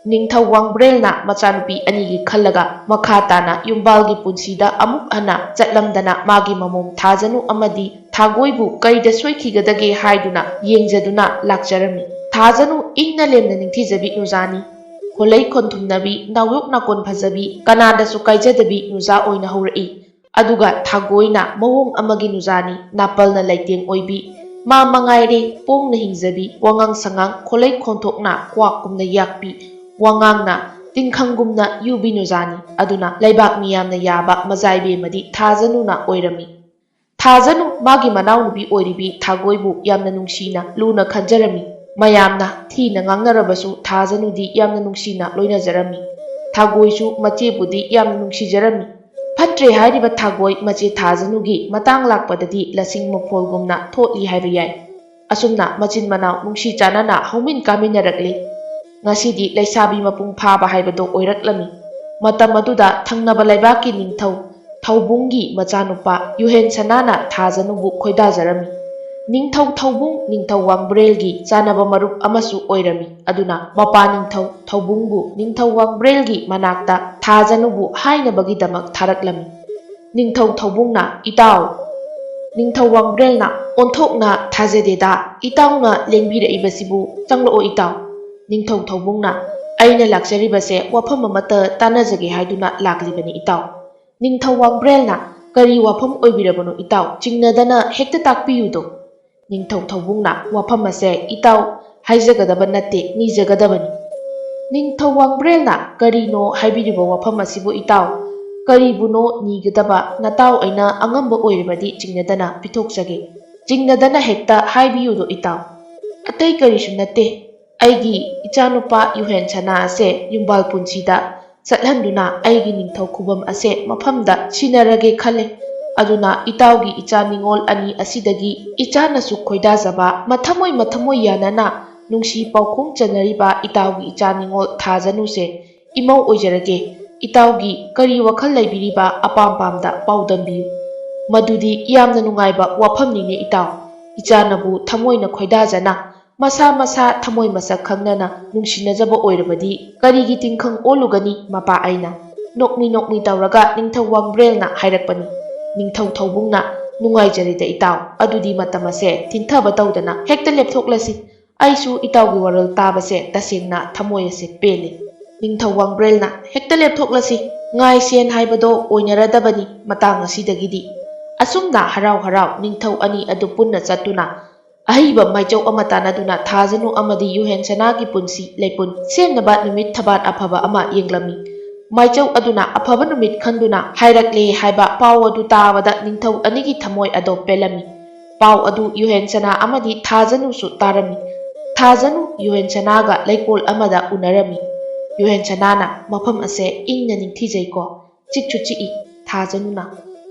A: ꯅꯤꯡꯊꯧ ꯋꯥꯡꯕ꯭ꯔꯦꯜꯅ ꯃꯆꯥꯅꯨꯄꯤ 2ꯒꯤ ꯈꯜꯂꯒ ꯃꯈꯥ ꯇꯥꯅ ꯌꯨꯝꯕꯥꯜꯒꯤ ꯄꯨꯟꯁꯤꯗ ꯑꯃꯨꯛ ꯍꯟꯅ ꯆꯠꯂꯝꯗꯅ ꯃꯥꯒꯤ ꯃꯃꯣꯝ ꯊꯥꯖꯅꯨ ꯑꯃꯗꯤ ꯊꯥꯒꯣꯏꯕꯨ ꯀꯩꯗ ꯁꯣꯏꯈꯤꯒꯗꯒꯦ ꯍꯥꯏꯗꯨꯅ ꯌꯦꯡꯖꯗꯨꯅ ꯂꯥꯛꯆꯔꯝꯃꯤ ꯊꯥꯖꯅꯨ ꯏꯪꯅ ꯂꯦꯝꯅ ꯅꯤꯡꯊꯤꯖꯕꯤ ꯅꯨꯖꯥꯅꯤ ꯈꯣꯜꯂꯩ ꯈꯣꯟꯊꯨꯝꯅꯕꯤ ꯅꯥꯎꯌꯣꯛ ꯅꯥꯀꯣꯟ ꯐꯖꯕꯤ ꯀꯅꯥꯗꯁꯨ ꯀꯥꯏꯖꯗꯕꯤ ꯅꯨꯖꯥ ꯑꯣꯏꯅ ꯍꯧꯔꯛꯏ ꯑꯗꯨꯒ ꯊꯥꯒꯣꯏꯅ ꯃꯑꯣꯡ ꯑꯃꯒꯤ ꯅꯨꯖꯥꯅꯤ ꯅꯥꯄꯜꯅ ꯂꯩꯇꯦꯡ ꯑꯣꯏꯕꯤ ꯃꯥ ꯃꯉꯥꯏꯔꯦ ꯄꯣꯡꯅ ꯍꯤꯡꯖꯕꯤ ꯋꯥꯉꯥꯡ ꯁꯉꯥꯡ ꯈꯣꯜꯂꯩ ꯈꯣꯟꯊꯣꯛꯅ ꯀ꯭ꯋꯥꯛꯀꯨꯝꯅ ꯌꯥꯛꯄꯤ ꯋꯥꯉꯥꯡꯅ ꯇꯤꯡꯈꯪꯒꯨꯝꯅ ꯌꯨꯕꯤ ꯅꯨꯖꯥꯅꯤ ꯑꯗꯨꯅ ꯂꯩꯕꯥꯛ ꯃꯤꯌꯥꯝꯅ ꯌꯥꯕ ꯃꯖꯥꯏꯕꯦꯝꯃꯗꯤ ꯊꯥꯖꯅꯨꯅ ꯑꯣꯏꯔꯝꯃꯤ ꯊꯥꯖꯅꯨ ꯃꯥꯒꯤ ꯃꯅꯥꯎꯅꯨꯄꯤ ꯑꯣꯏꯔꯤꯕꯤ ꯊꯥꯒꯣꯏꯕꯨ ꯌꯥꯝꯅ ꯅꯨꯡꯁꯤꯅ ꯂꯨꯅ ꯈꯟꯖꯔꯝꯃꯤ ꯃꯌꯥꯝꯅ ꯊꯤꯅ ꯉꯥꯡꯅꯔꯕꯁꯨ ꯊꯥꯖꯅꯨꯗꯤ ꯌꯥꯝꯅ ꯅꯨꯡꯁꯤꯅ ꯂꯣꯏꯅꯖꯔꯝꯃꯤ ꯊꯥꯒꯣꯏꯁꯨ ꯃꯆꯦꯕꯨꯗꯤ ꯌꯥꯝꯅ ꯅꯨꯡꯁꯤꯖꯔꯝꯃꯤ ꯐꯠꯇ꯭ꯔꯦ ꯍꯥꯏꯔꯤꯕ ꯊꯥꯒꯣꯏ ꯃꯆꯦ ꯊꯥꯖꯅꯨꯒꯤ ꯃꯇꯥꯡ ꯂꯥꯛꯄꯗꯗꯤ ꯂꯁꯤꯡ ꯃꯐꯣꯜꯒꯨꯝꯅ ꯊꯣꯠꯂꯤ ꯍꯥꯏꯕ ꯌꯥꯏ ꯑꯁꯨꯝꯅ ꯃꯆꯤꯟ ꯃꯅꯥꯎ ꯅꯨꯡꯁꯤ ꯆꯥꯟꯅꯅ ꯍꯧꯃꯤꯟ ꯀꯥꯃꯤꯟꯅꯔꯛꯂꯤ ꯉꯁꯤꯗꯤ ꯂꯩꯁꯥꯕꯤ ꯃꯄꯨꯡ ꯐꯥꯕ ꯍꯥꯏꯕꯗꯣ ꯑꯣꯏꯔꯛꯂꯝꯃꯤ ꯃꯇꯝ ꯑꯗꯨꯗ ꯊꯪꯅꯕ ꯂꯩꯕꯥꯛꯀꯤ ꯅꯤꯡꯊꯧ ꯊꯧꯕꯨꯡꯒꯤ ꯃꯆꯥꯅꯨꯄꯥ ꯌꯨꯍꯦꯟ ꯁꯅꯥꯅ ꯊꯥꯖꯅꯨꯕꯨ ꯈꯣꯏꯗꯥꯖꯔꯝꯃꯤ ꯅꯤꯡꯊꯧ ꯊꯧꯕꯨꯡ ꯅꯤꯡꯊꯧ ꯋꯥꯡꯕ꯭ꯔꯦꯜꯒꯤ ꯆꯥꯅꯕ ꯃꯔꯨꯞ ꯑꯃꯁꯨ ꯑꯣꯏꯔꯝꯃꯤ ꯑꯗꯨꯅ ꯃꯄꯥ ꯅꯤꯡꯊꯧ ꯊꯧꯕꯨꯡꯕꯨ ꯅꯤꯡꯊꯧ ꯋꯥꯡꯕ꯭ꯔꯦꯜꯒꯤ ꯃꯅꯥꯛꯇ ꯊꯥꯖꯅꯨꯕꯨ ꯍꯥꯏꯅꯕꯒꯤꯗꯃꯛ ꯊꯥꯔꯛꯂꯝꯃꯤ ꯅꯤꯡꯊꯧ ꯊꯧꯕꯨꯡꯅ ꯏꯇꯥꯎ ꯅꯤꯡꯊꯧ ꯋꯥꯡꯕ꯭ꯔꯦꯜꯅ ꯑꯣꯟꯊꯣꯛꯅ ꯊꯥꯖꯗꯦꯗ ꯏꯇꯥꯎꯅ ꯂꯦꯡꯕꯤꯔꯛꯏꯕꯁꯤꯕꯨ ꯆꯪꯂꯛꯑꯣ ꯏꯇꯥꯎ ꯅꯤꯡꯊꯧ ꯊꯧꯕꯨꯡꯅ ꯑꯩꯅ ꯂꯥꯛꯆꯔꯤꯕꯁꯦ ꯋꯥꯐꯝ ꯑꯃꯠꯇ ꯇꯥꯟꯅꯖꯒꯦ ꯍꯥꯏꯗꯨꯅ ꯂꯥꯛꯂꯤꯕꯅꯤ ꯏꯇꯥꯎ ꯅꯤꯡꯊꯧ ꯋꯥꯡꯕ꯭ꯔꯦꯜꯅ ꯀꯔꯤ ꯋꯥꯐꯝ ꯑꯣꯏꯕꯤꯔꯕꯅꯣ ꯏꯇꯥꯎ ꯆꯤꯡꯅꯗꯅ ꯍꯦꯛꯇ ꯇꯥꯛꯄꯤꯌꯨꯗꯣ ꯅꯤꯡꯊꯧ ꯊꯧꯕꯨꯡꯅ ꯋꯥꯐꯝ ꯑꯁꯦ ꯏꯇꯥꯎ ꯍꯥꯏꯖꯒꯗꯕ ꯅꯠꯇꯦ ꯅꯤꯖꯒꯗꯕꯅꯤ ꯅꯤꯡꯊꯧ ꯋꯥꯡꯕ꯭ꯔꯦꯜꯅ ꯀꯔꯤꯅꯣ ꯍꯥꯏꯕꯤꯔꯤꯕ ꯋꯥꯐꯝ ꯑꯁꯤꯕꯨ ꯏꯇꯥꯎ ꯀꯔꯤꯕꯨꯅꯣ ꯅꯤꯒꯗꯕ ꯅꯇꯥꯎ ꯑꯩꯅ ꯑꯉꯝꯕ ꯑꯣꯏꯔꯕꯗꯤ ꯆꯤꯡꯅꯗꯅ ꯄꯤꯊꯣꯛꯆꯒꯦ ꯆꯤꯡꯅꯗꯅ ꯍꯦꯛꯇ ꯍꯥꯏꯕꯤꯌꯨꯗꯣ ꯏꯇꯥꯎ ꯑꯇꯩ ꯀꯔꯤꯁꯨ ꯅꯠꯇꯦ ꯑꯩꯒꯤ ꯏꯆꯥꯅꯨꯄꯥ ꯌꯨꯍꯦꯟ ꯁꯅꯥ ꯑꯁꯦ ꯌꯨꯝꯕꯥꯜ ꯄꯨꯟꯁꯤꯗ ꯆꯠꯍꯟꯗꯨꯅ ꯑꯩꯒꯤ ꯅꯤꯡꯊꯧ ꯈꯨꯕꯝ ꯑꯁꯦ ꯃꯐꯝꯗ ꯁꯤꯟꯅꯔꯒꯦ ꯈꯜꯂꯦ ꯑꯗꯨꯅ ꯏꯇꯥꯎꯒꯤ ꯏꯆꯥ ꯅꯤꯡꯉꯣꯜ 2 ꯑꯁꯤꯗꯒꯤ ꯏꯆꯥꯅꯁꯨ ꯈꯣꯏꯗꯥꯖꯕ ꯃꯊꯃꯣꯏ ꯌꯥꯅꯅ ꯅꯨꯡꯁꯤ ꯄꯥꯎꯈꯣꯡ ꯆꯟꯅꯔꯤꯕ ꯏꯇꯥꯎꯒꯤ ꯏꯆꯥ ꯅꯤꯡꯉꯣꯜ ꯊꯥꯖꯅꯨꯁꯦ ꯏꯃꯧ ꯑꯣꯏꯖꯔꯒꯦ ꯏꯇꯥꯎꯒꯤ ꯀꯔꯤ ꯋꯥꯈꯜ ꯂꯩꯕꯤꯔꯤꯕ ꯑꯄꯥꯝ-ꯄꯥꯝꯗ ꯄꯥꯎꯗꯝꯕꯤꯌꯨ꯫ ꯃꯗꯨꯗꯤ ꯌꯥꯝꯅ ꯅꯨꯡꯉꯥꯏꯕ ꯋꯥꯐꯝꯅꯤꯅꯦ ꯏꯇꯥꯎ꯫ ꯏꯆꯥꯅꯕꯨ ꯊꯃꯣꯏꯅ ꯈꯣꯏꯗꯥꯖꯅ ꯃꯁꯥ ꯊꯃꯣꯏ ꯃꯁꯛ ꯈꯪꯅꯅ ꯅꯨꯡꯁꯤꯅꯖꯕ ꯑꯣꯏꯔꯕꯗꯤ ꯀꯔꯤꯒꯤ ꯇꯤꯡꯈꯪ ꯑꯣꯜꯂꯨꯒꯅꯤ ꯃꯄꯥ ꯑꯩꯅ꯫ ꯅꯣꯛꯃꯤ ꯇꯧꯔꯒ ꯅꯤꯡꯊꯧ ꯋꯥꯡꯕ꯭ꯔꯦꯜꯅ ꯍꯥꯏꯔꯛꯄꯅꯤ꯫ ꯅꯤꯡꯊꯧ ꯊꯧꯕꯨꯡꯅ "ꯅꯨꯡꯉꯥꯏꯖꯔꯦꯗ ꯏꯇꯥꯎ, ꯑꯗꯨꯗꯤ ꯃꯇꯝ ꯑꯁꯦ ꯊꯤꯟꯊꯕ ꯇꯧꯗꯅ ꯍꯦꯛꯇ ꯂꯦꯞꯊꯣꯛꯂꯁꯤ꯫ ꯑꯩꯁꯨ ꯏꯇꯥꯎꯒꯤ ꯋꯥꯔꯣꯜ ꯇꯥꯕꯁꯦ ꯇꯁꯦꯡꯅ ꯊꯃꯣꯏ ꯑꯁꯦ ꯄꯦꯜꯂꯤ"꯫ ꯅꯤꯡꯊꯧ ꯋꯥꯡꯕ꯭ꯔꯦꯜꯅ "ꯍꯦꯛꯇ ꯂꯦꯞꯊꯣꯛꯂꯁꯤ, ꯉꯥꯏ-ꯁꯦꯟ ꯍꯥꯏꯕꯗꯣ ꯑꯣꯏꯅꯔꯗꯕꯅꯤ ꯃꯇꯥꯡ ꯑꯁꯤꯗꯒꯤꯗꯤ"꯫ ꯑꯁꯨꯝꯅ ꯍꯔꯥꯎ ꯅꯤꯡꯊꯧ ꯑꯅꯤ ꯑꯗꯨ ꯄꯨꯟꯅ ꯆꯠꯇꯨꯅ ꯑꯍꯩꯕ ꯃꯥꯏꯆꯧ ꯑꯃ ꯇꯥꯟꯅꯗꯨꯅ ꯊꯥꯖꯅꯨ ꯑꯃꯗꯤ ꯌꯨꯍꯦꯟꯁꯅꯥꯒꯤ ꯄꯨꯟꯁꯤ ꯂꯩꯄꯨꯟ ꯁꯦꯝꯅꯕ ꯅꯨꯃꯤꯠ ꯊꯕꯥꯟ ꯑꯐꯕ ꯑꯃ ꯌꯦꯡꯂꯝꯃꯤ꯫ ꯃꯥꯏꯆꯧ ꯑꯗꯨꯅ ꯑꯐꯕ ꯅꯨꯃꯤꯠ ꯈꯟꯗꯨꯅ ꯍꯥꯏꯔꯛꯂꯦ ꯍꯥꯏꯕ ꯄꯥꯎ ꯑꯗꯨ ꯇꯥꯕꯗ ꯅꯤꯡꯊꯧ ꯑꯅꯤꯒꯤ ꯊꯃꯣꯏ ꯑꯗꯣ ꯄꯦꯜꯂꯝꯃꯤ꯫ ꯄꯥꯎ ꯑꯗꯨ ꯌꯨꯍꯦꯟꯁꯅꯥ ꯑꯃꯗꯤ ꯊꯥꯖꯅꯨꯁꯨ ꯇꯥꯔꯝꯃꯤ꯫ ꯊꯥꯖꯅꯨ ꯌꯨꯍꯦꯟꯁꯅꯥꯒ ꯂꯩꯀꯣꯜ ꯑꯃꯗ ꯎꯅꯔꯝꯃꯤ꯫ ꯌꯨꯍꯦꯟꯁꯅꯥꯅ "ꯃꯐꯝ ꯑꯁꯦ ꯏꯪꯅ ꯅꯤꯡꯊꯤꯖꯩꯀꯣ, ꯆꯤꯛꯁꯨ ꯆꯤꯛꯏ"꯫ ꯊꯥꯖꯅꯨꯅ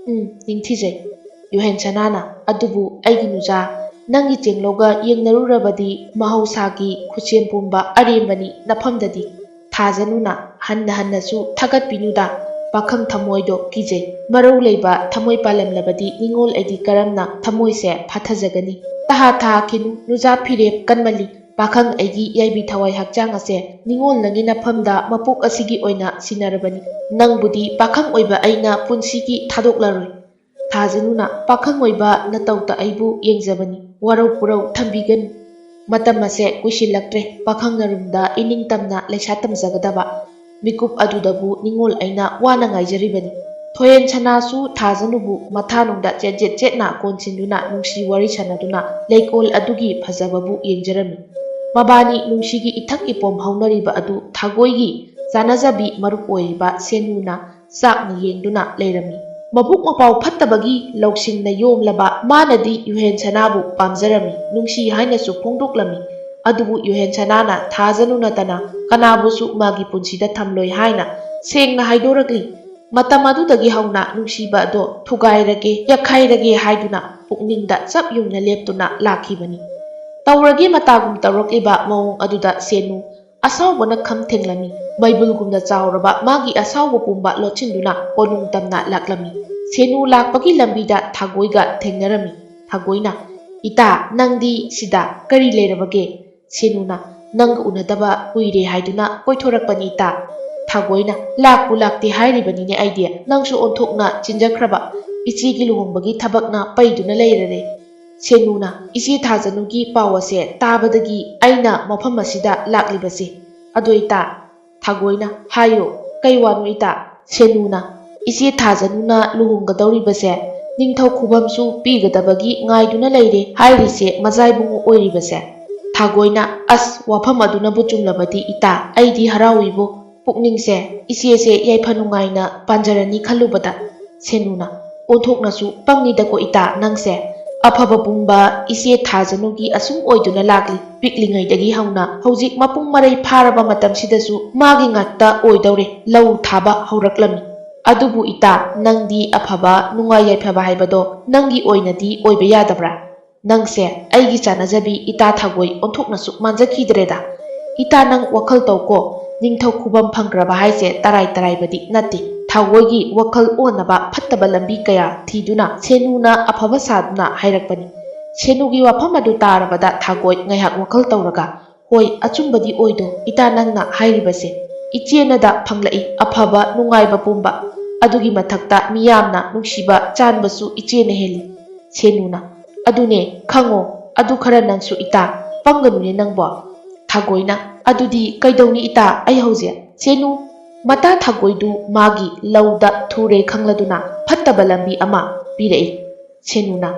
A: "ꯅꯤꯡꯊꯤꯖꯩ"꯫ ꯌꯨꯍꯦꯟꯁꯅꯥꯅ "ꯑꯗꯨꯕꯨ ꯑꯩꯒꯤ ꯅꯨꯖꯥ, ꯅꯪꯒꯤ ꯆꯦꯡꯂꯧꯒ ꯌꯦꯡꯅꯔꯨꯔꯕꯗꯤ ꯃꯍꯧꯁꯥꯒꯤ ꯈꯨꯠꯁꯦꯝ ꯄꯨꯝꯕ ꯑꯔꯦꯝꯕꯅꯤ ꯅꯐꯝꯗꯗꯤ"꯫ ꯊꯥꯖꯅꯨꯅ "ꯍꯟꯅꯁꯨ ꯊꯥꯒꯠꯄꯤꯅꯨꯗ, ꯄꯥꯈꯪ ꯊꯃꯣꯏꯗꯣ ꯀꯤꯖꯩ꯫ ꯃꯔꯧ ꯂꯩꯕ ꯊꯃꯣꯏ ꯄꯥꯜꯂꯝꯂꯕꯗꯤ ꯅꯤꯡꯉꯣꯜ ꯑꯩꯗꯤ ꯀꯔꯝꯅ ꯊꯃꯣꯏꯁꯦ ꯐꯥꯊꯖꯒꯅꯤ꯫ ꯇꯥꯍꯥꯈꯤꯅꯨ ꯅꯨꯖꯥ ꯐꯤꯔꯦꯞ ꯀꯟꯃꯜꯂꯤ꯫ ꯄꯥꯈꯪ ꯑꯩꯒꯤ ꯌꯥꯏꯕꯤ ꯊꯋꯥꯏ ꯍꯛꯆꯥꯡ ꯑꯁꯦ ꯅꯤꯡꯉꯣꯜ ꯅꯪꯒꯤ ꯅꯐꯝꯗ ꯃꯄꯣꯛ ꯑꯁꯤꯒꯤ ꯑꯣꯏꯅ ꯁꯤꯟꯅꯔꯕꯅꯤ꯫ ꯅꯪꯕꯨꯗꯤ ꯄꯥꯈꯪ ꯑꯣꯏꯕ ꯑꯩꯅ ꯄꯨꯟꯁꯤꯒꯤ ꯊꯥꯗꯣꯛꯂꯔꯣꯏ꯫ ꯊꯥꯖꯅꯨꯅ ꯄꯥꯈꯪ ꯑꯣꯏꯕ ꯅꯇꯧꯇ ꯑꯩꯕꯨ ꯌꯦꯡꯖꯕꯅꯤ, ꯋꯥꯔꯧ ꯄꯨꯔꯧ ꯊꯝꯕꯤꯒꯅꯨ"꯫ ꯃꯇꯝ ꯑꯁꯦ ꯀꯨꯏꯁꯤꯜꯂꯛꯇ꯭ꯔꯦ ꯄꯥꯈꯪ ꯅꯔꯨꯝꯗ ꯏꯅꯤꯡ ꯇꯝꯅ ꯂꯩꯁꯥ ꯇꯝꯖꯒꯗꯕ꯫ ꯃꯤꯀꯨꯞ ꯑꯗꯨꯗꯕꯨ ꯅꯤꯡꯉꯣꯜ ꯑꯩꯅ ꯋꯥꯅ ꯉꯥꯏꯖꯔꯤꯕꯅꯤ꯫ ꯊꯣꯌꯦꯟꯁꯅꯥꯁꯨ ꯊꯥꯖꯅꯨꯕꯨ ꯃꯊꯥꯅꯨꯡꯗ ꯆꯦꯠꯅ ꯀꯣꯟꯁꯤꯟꯗꯨꯅ ꯅꯨꯡꯁꯤ ꯋꯥꯔꯤ ꯁꯥꯅꯗꯨꯅ ꯂꯩꯀꯣꯜ ꯑꯗꯨꯒꯤ ꯐꯖꯕꯕꯨ ꯌꯦꯡꯖꯔꯝꯃꯤ꯫ ꯃꯕꯥꯅꯤ ꯅꯨꯡꯁꯤꯒꯤ ꯏꯊꯛ ꯏꯄꯣꯝ ꯍꯧꯅꯔꯤꯕ ꯑꯗꯨ ꯊꯥꯒꯣꯏꯒꯤ ꯆꯥꯅꯖꯕꯤ ꯃꯔꯨꯞ ꯑꯣꯏꯔꯤꯕ ꯁꯦꯅꯨꯅ ꯆꯥꯛꯅ ꯌꯦꯡꯗꯨꯅ ꯂꯩꯔꯝꯃꯤ꯫ ꯃꯕꯨꯛ ꯃꯄꯥꯎ ꯐꯠꯇꯕꯒꯤ ꯂꯧꯁꯤꯡꯅ ꯌꯣꯝꯂꯕ ꯃꯥꯅꯗꯤ ꯌꯨꯍꯦꯟꯁꯅꯥꯕꯨ ꯄꯥꯝꯖꯔꯝꯃꯤ, ꯅꯨꯡꯁꯤ ꯍꯥꯏꯅꯁꯨ ꯐꯣꯡꯗꯣꯛꯂꯝꯃꯤ꯫ ꯑꯗꯨꯕꯨ ꯌꯨꯍꯦꯟꯁꯅꯥꯅ ꯊꯥꯖꯅꯨ ꯅꯠꯇꯅ ꯀꯅꯥꯕꯨꯁꯨ ꯃꯥꯒꯤ ꯄꯨꯟꯁꯤꯗ ꯊꯝꯂꯣꯏ ꯍꯥꯏꯅ ꯁꯦꯡꯅ ꯍꯥꯏꯗꯣꯔꯛꯂꯤ꯫ ꯃꯇꯝ ꯑꯗꯨꯗꯒꯤ ꯍꯧꯅ ꯅꯨꯡꯁꯤꯕ ꯑꯗꯣ ꯊꯨꯒꯥꯏꯔꯒꯦ ꯌꯥꯈꯥꯏꯔꯒꯦ ꯍꯥꯏꯗꯨꯅ ꯄꯨꯛꯅꯤꯡꯗ ꯆꯞ ꯌꯨꯡꯅ ꯂꯦꯞꯇꯨꯅ ꯂꯥꯛꯈꯤꯕꯅꯤ꯫ ꯇꯧꯔꯒꯦ ꯃꯇꯥꯒꯨꯝ ꯇꯧꯔꯛꯂꯤꯕ ꯃꯑꯣꯡ ꯑꯗꯨꯗ ꯁꯦꯅꯨ ꯑꯁꯥꯎꯕꯅ ꯈꯝ ꯊꯦꯡꯂꯝꯃꯤ꯫ ꯃꯩꯕꯨꯜꯒꯨꯝꯅ ꯆꯥꯎꯔꯕ ꯃꯥꯒꯤ ꯑꯁꯥꯎꯕ ꯄꯨꯝꯕ ꯂꯣꯠꯁꯤꯟꯗꯨꯅ ꯀꯣꯅꯨꯡ ꯇꯝꯅ ꯂꯥꯛꯂꯝꯃꯤ꯫ ꯁꯦꯅꯨ ꯂꯥꯛꯄꯒꯤ ꯂꯝꯕꯤꯗ ꯊꯥꯒꯣꯏꯒ ꯊꯦꯡꯅꯔꯝꯃꯤ꯫ ꯊꯥꯒꯣꯏꯅ "ꯏꯇꯥ, ꯅꯪꯗꯤ ꯁꯤꯗ ꯀꯔꯤ ꯂꯩꯔꯕꯒꯦ"꯫ ꯁꯦꯅꯨꯅ "ꯅꯪꯒ ꯎꯅꯗꯕ ꯀꯨꯏꯔꯦ ꯍꯥꯏꯗꯨꯅ ꯀꯣꯏꯊꯣꯔꯛꯄꯅꯤ ꯏꯇꯥ"꯫ ꯊꯥꯒꯣꯏꯅ "ꯂꯥꯛꯄꯨ ꯂꯥꯛꯇꯦ ꯍꯥꯏꯔꯤꯕꯅꯤꯅꯦ ꯑꯩꯗꯤ, ꯅꯪꯁꯨ ꯑꯣꯟꯊꯣꯛꯅ ꯆꯤꯟꯖꯈ꯭ꯔꯕ꯫ ꯏꯆꯦꯒꯤ ꯂꯨꯍꯣꯡꯕꯒꯤ ꯊꯕꯛꯅ ꯄꯩꯗꯨꯅ ꯂꯩꯔꯔꯦ"꯫ ꯁꯦꯅꯨꯅ "ꯏꯆꯦ ꯊꯥꯖꯅꯨꯒꯤ ꯄꯥꯎ ꯑꯁꯦ ꯇꯥꯕꯗꯒꯤ ꯑꯩꯅ ꯃꯐꯝ ꯑꯁꯤꯗ ꯂꯥꯛꯂꯤꯕꯁꯦ"꯫ "ꯑꯗꯣ ꯏꯇꯥ"꯫ ꯊꯥꯒꯣꯏꯅ "ꯍꯥꯏꯌꯣ, ꯀꯩ ꯋꯥꯅꯣ ꯏꯇꯥ"꯫ ꯁꯦꯅꯨꯅ "ꯏꯆꯦ ꯊꯥꯖꯅꯨꯅ ꯂꯨꯍꯣꯡꯒꯗꯧꯔꯤꯕꯁꯦ ꯅꯤꯡꯊꯧ ꯈꯨꯕꯝꯁꯨ ꯄꯤꯒꯗꯕꯒꯤ ꯉꯥꯏꯗꯨꯅ ꯂꯩꯔꯦ ꯍꯥꯏꯔꯤꯁꯦ ꯃꯖꯥꯏꯕꯨꯡꯉꯣ ꯑꯣꯏꯔꯤꯕꯁꯦ"꯫ ꯊꯥꯒꯣꯏꯅ "ꯑꯁ, ꯋꯥꯐꯝ ꯑꯗꯨꯅꯕꯨ ꯆꯨꯝꯂꯕꯗꯤ ꯏꯇꯥ, ꯑꯩꯗꯤ ꯍꯔꯥꯎꯏꯕꯨ, ꯄꯨꯛꯅꯤꯡꯁꯦ ꯏꯆꯦꯁꯦ ꯌꯥꯏꯐ ꯅꯨꯡꯉꯥꯏꯅ ꯄꯥꯟꯖꯔꯅꯤ ꯈꯜꯂꯨꯕꯗ"꯫ ꯁꯦꯅꯨꯅ "ꯑꯣꯟꯊꯣꯛꯅꯁꯨ ꯄꯪꯉꯤꯗꯀꯣ ꯏꯇꯥ ꯅꯪꯁꯦ꯫ ꯑꯐꯕ ꯄꯨꯡꯕ ꯏꯆꯦ ꯊꯥꯖꯅꯨꯒꯤ ꯑꯁꯨꯝ ꯑꯣꯏꯗꯨꯅ ꯂꯥꯛꯂꯤ꯫ ꯄꯤꯛꯂꯤꯉꯩꯗꯒꯤ ꯍꯧꯅ ꯍꯧꯖꯤꯛ ꯃꯄꯨꯡ ꯃꯔꯩ ꯐꯥꯔꯕ ꯃꯇꯝꯁꯤꯗꯁꯨ ꯃꯥꯒꯤ ꯉꯥꯛꯇ ꯑꯣꯏꯗꯧꯔꯦ ꯂꯧ ꯊꯥꯕ ꯍꯧꯔꯛꯂꯝꯃꯤ꯫ ꯑꯗꯨꯕꯨ ꯏꯇꯥ, ꯅꯪꯗꯤ ꯑꯐꯕ ꯅꯨꯡꯉꯥꯏ ꯌꯥꯏꯐꯕ ꯍꯥꯏꯕꯗꯣ ꯅꯪꯒꯤ ꯑꯣꯏꯅꯗꯤ ꯑꯣꯏꯕ ꯌꯥꯗꯕ꯭ꯔꯥ? ꯅꯪꯁꯦ ꯑꯩꯒꯤ ꯆꯥꯅꯖꯕꯤ ꯏꯇꯥ ꯊꯥꯒꯣꯏ ꯑꯣꯟꯊꯣꯛꯅꯁꯨ ꯃꯥꯟꯖꯈꯤꯗ꯭ꯔꯦꯗ꯫ ꯏꯇꯥ, ꯅꯪ ꯋꯥꯈꯜ ꯇꯧꯀꯣ, ꯅꯤꯡꯊꯧ ꯈꯨꯕꯝ ꯐꯪꯈ꯭ꯔꯕ ꯍꯥꯏꯁꯦ ꯇꯔꯥꯏꯕꯗꯤ ꯅꯠꯇꯦ"꯫ ꯊꯥꯒꯣꯏꯒꯤ ꯋꯥꯈꯜ ꯑꯣꯟꯅꯕ ꯐꯠꯇꯕ ꯂꯝꯕꯤ ꯀꯌꯥ ꯊꯤꯗꯨꯅ ꯁꯦꯅꯨꯅ ꯑꯐꯕ ꯁꯥꯗꯨꯅ ꯍꯥꯏꯔꯛꯄꯅꯤ꯫ ꯁꯦꯅꯨꯒꯤ ꯋꯥꯐꯝ ꯑꯗꯨ ꯇꯥꯔꯕꯗ ꯊꯥꯒꯣꯏ ꯉꯥꯏꯍꯥꯛ ꯋꯥꯈꯜ ꯇꯧꯔꯒ "ꯍꯣꯏ, ꯑꯆꯨꯝꯕꯗꯤ ꯑꯣꯏꯗꯣ ꯏꯇꯥ ꯅꯪꯅ ꯍꯥꯏꯔꯤꯕꯁꯦ꯫ ꯏꯆꯦꯅꯗ ꯐꯪꯂꯛꯏ ꯑꯐꯕ ꯅꯨꯡꯉꯥꯏꯕ ꯄꯨꯝꯕ, ꯑꯗꯨꯒꯤ ꯃꯊꯛꯇ ꯃꯤꯌꯥꯝꯅ ꯅꯨꯡꯁꯤꯕ ꯆꯥꯟꯕꯁꯨ ꯏꯆꯦꯅ ꯍꯦꯜꯂꯤ"꯫ ꯁꯦꯅꯨꯅ "ꯑꯗꯨꯅꯦ, ꯈꯪꯉꯣ ꯑꯗꯨ ꯈꯔ ꯅꯪꯁꯨ ꯏꯇꯥ, ꯄꯪꯒꯅꯨꯅꯦ ꯅꯪꯕꯣ"꯫ ꯊꯥꯒꯣꯏꯅ "ꯑꯗꯨꯗꯤ ꯀꯩꯗꯧꯅꯤ ꯏꯇꯥ ꯑꯩ ꯍꯧꯖꯤꯛ"꯫ ꯁꯦꯅꯨ ꯃꯇꯥ ꯊꯥꯒꯣꯏꯗꯨ ꯃꯥꯒꯤ ꯂꯧꯗ ꯊꯨꯔꯦ ꯈꯪꯂꯗꯨꯅ ꯐꯠꯇꯕ ꯂꯝꯕꯤ ꯑꯃ ꯄꯤꯔꯛꯏ꯫ ꯁꯦꯅꯨꯅ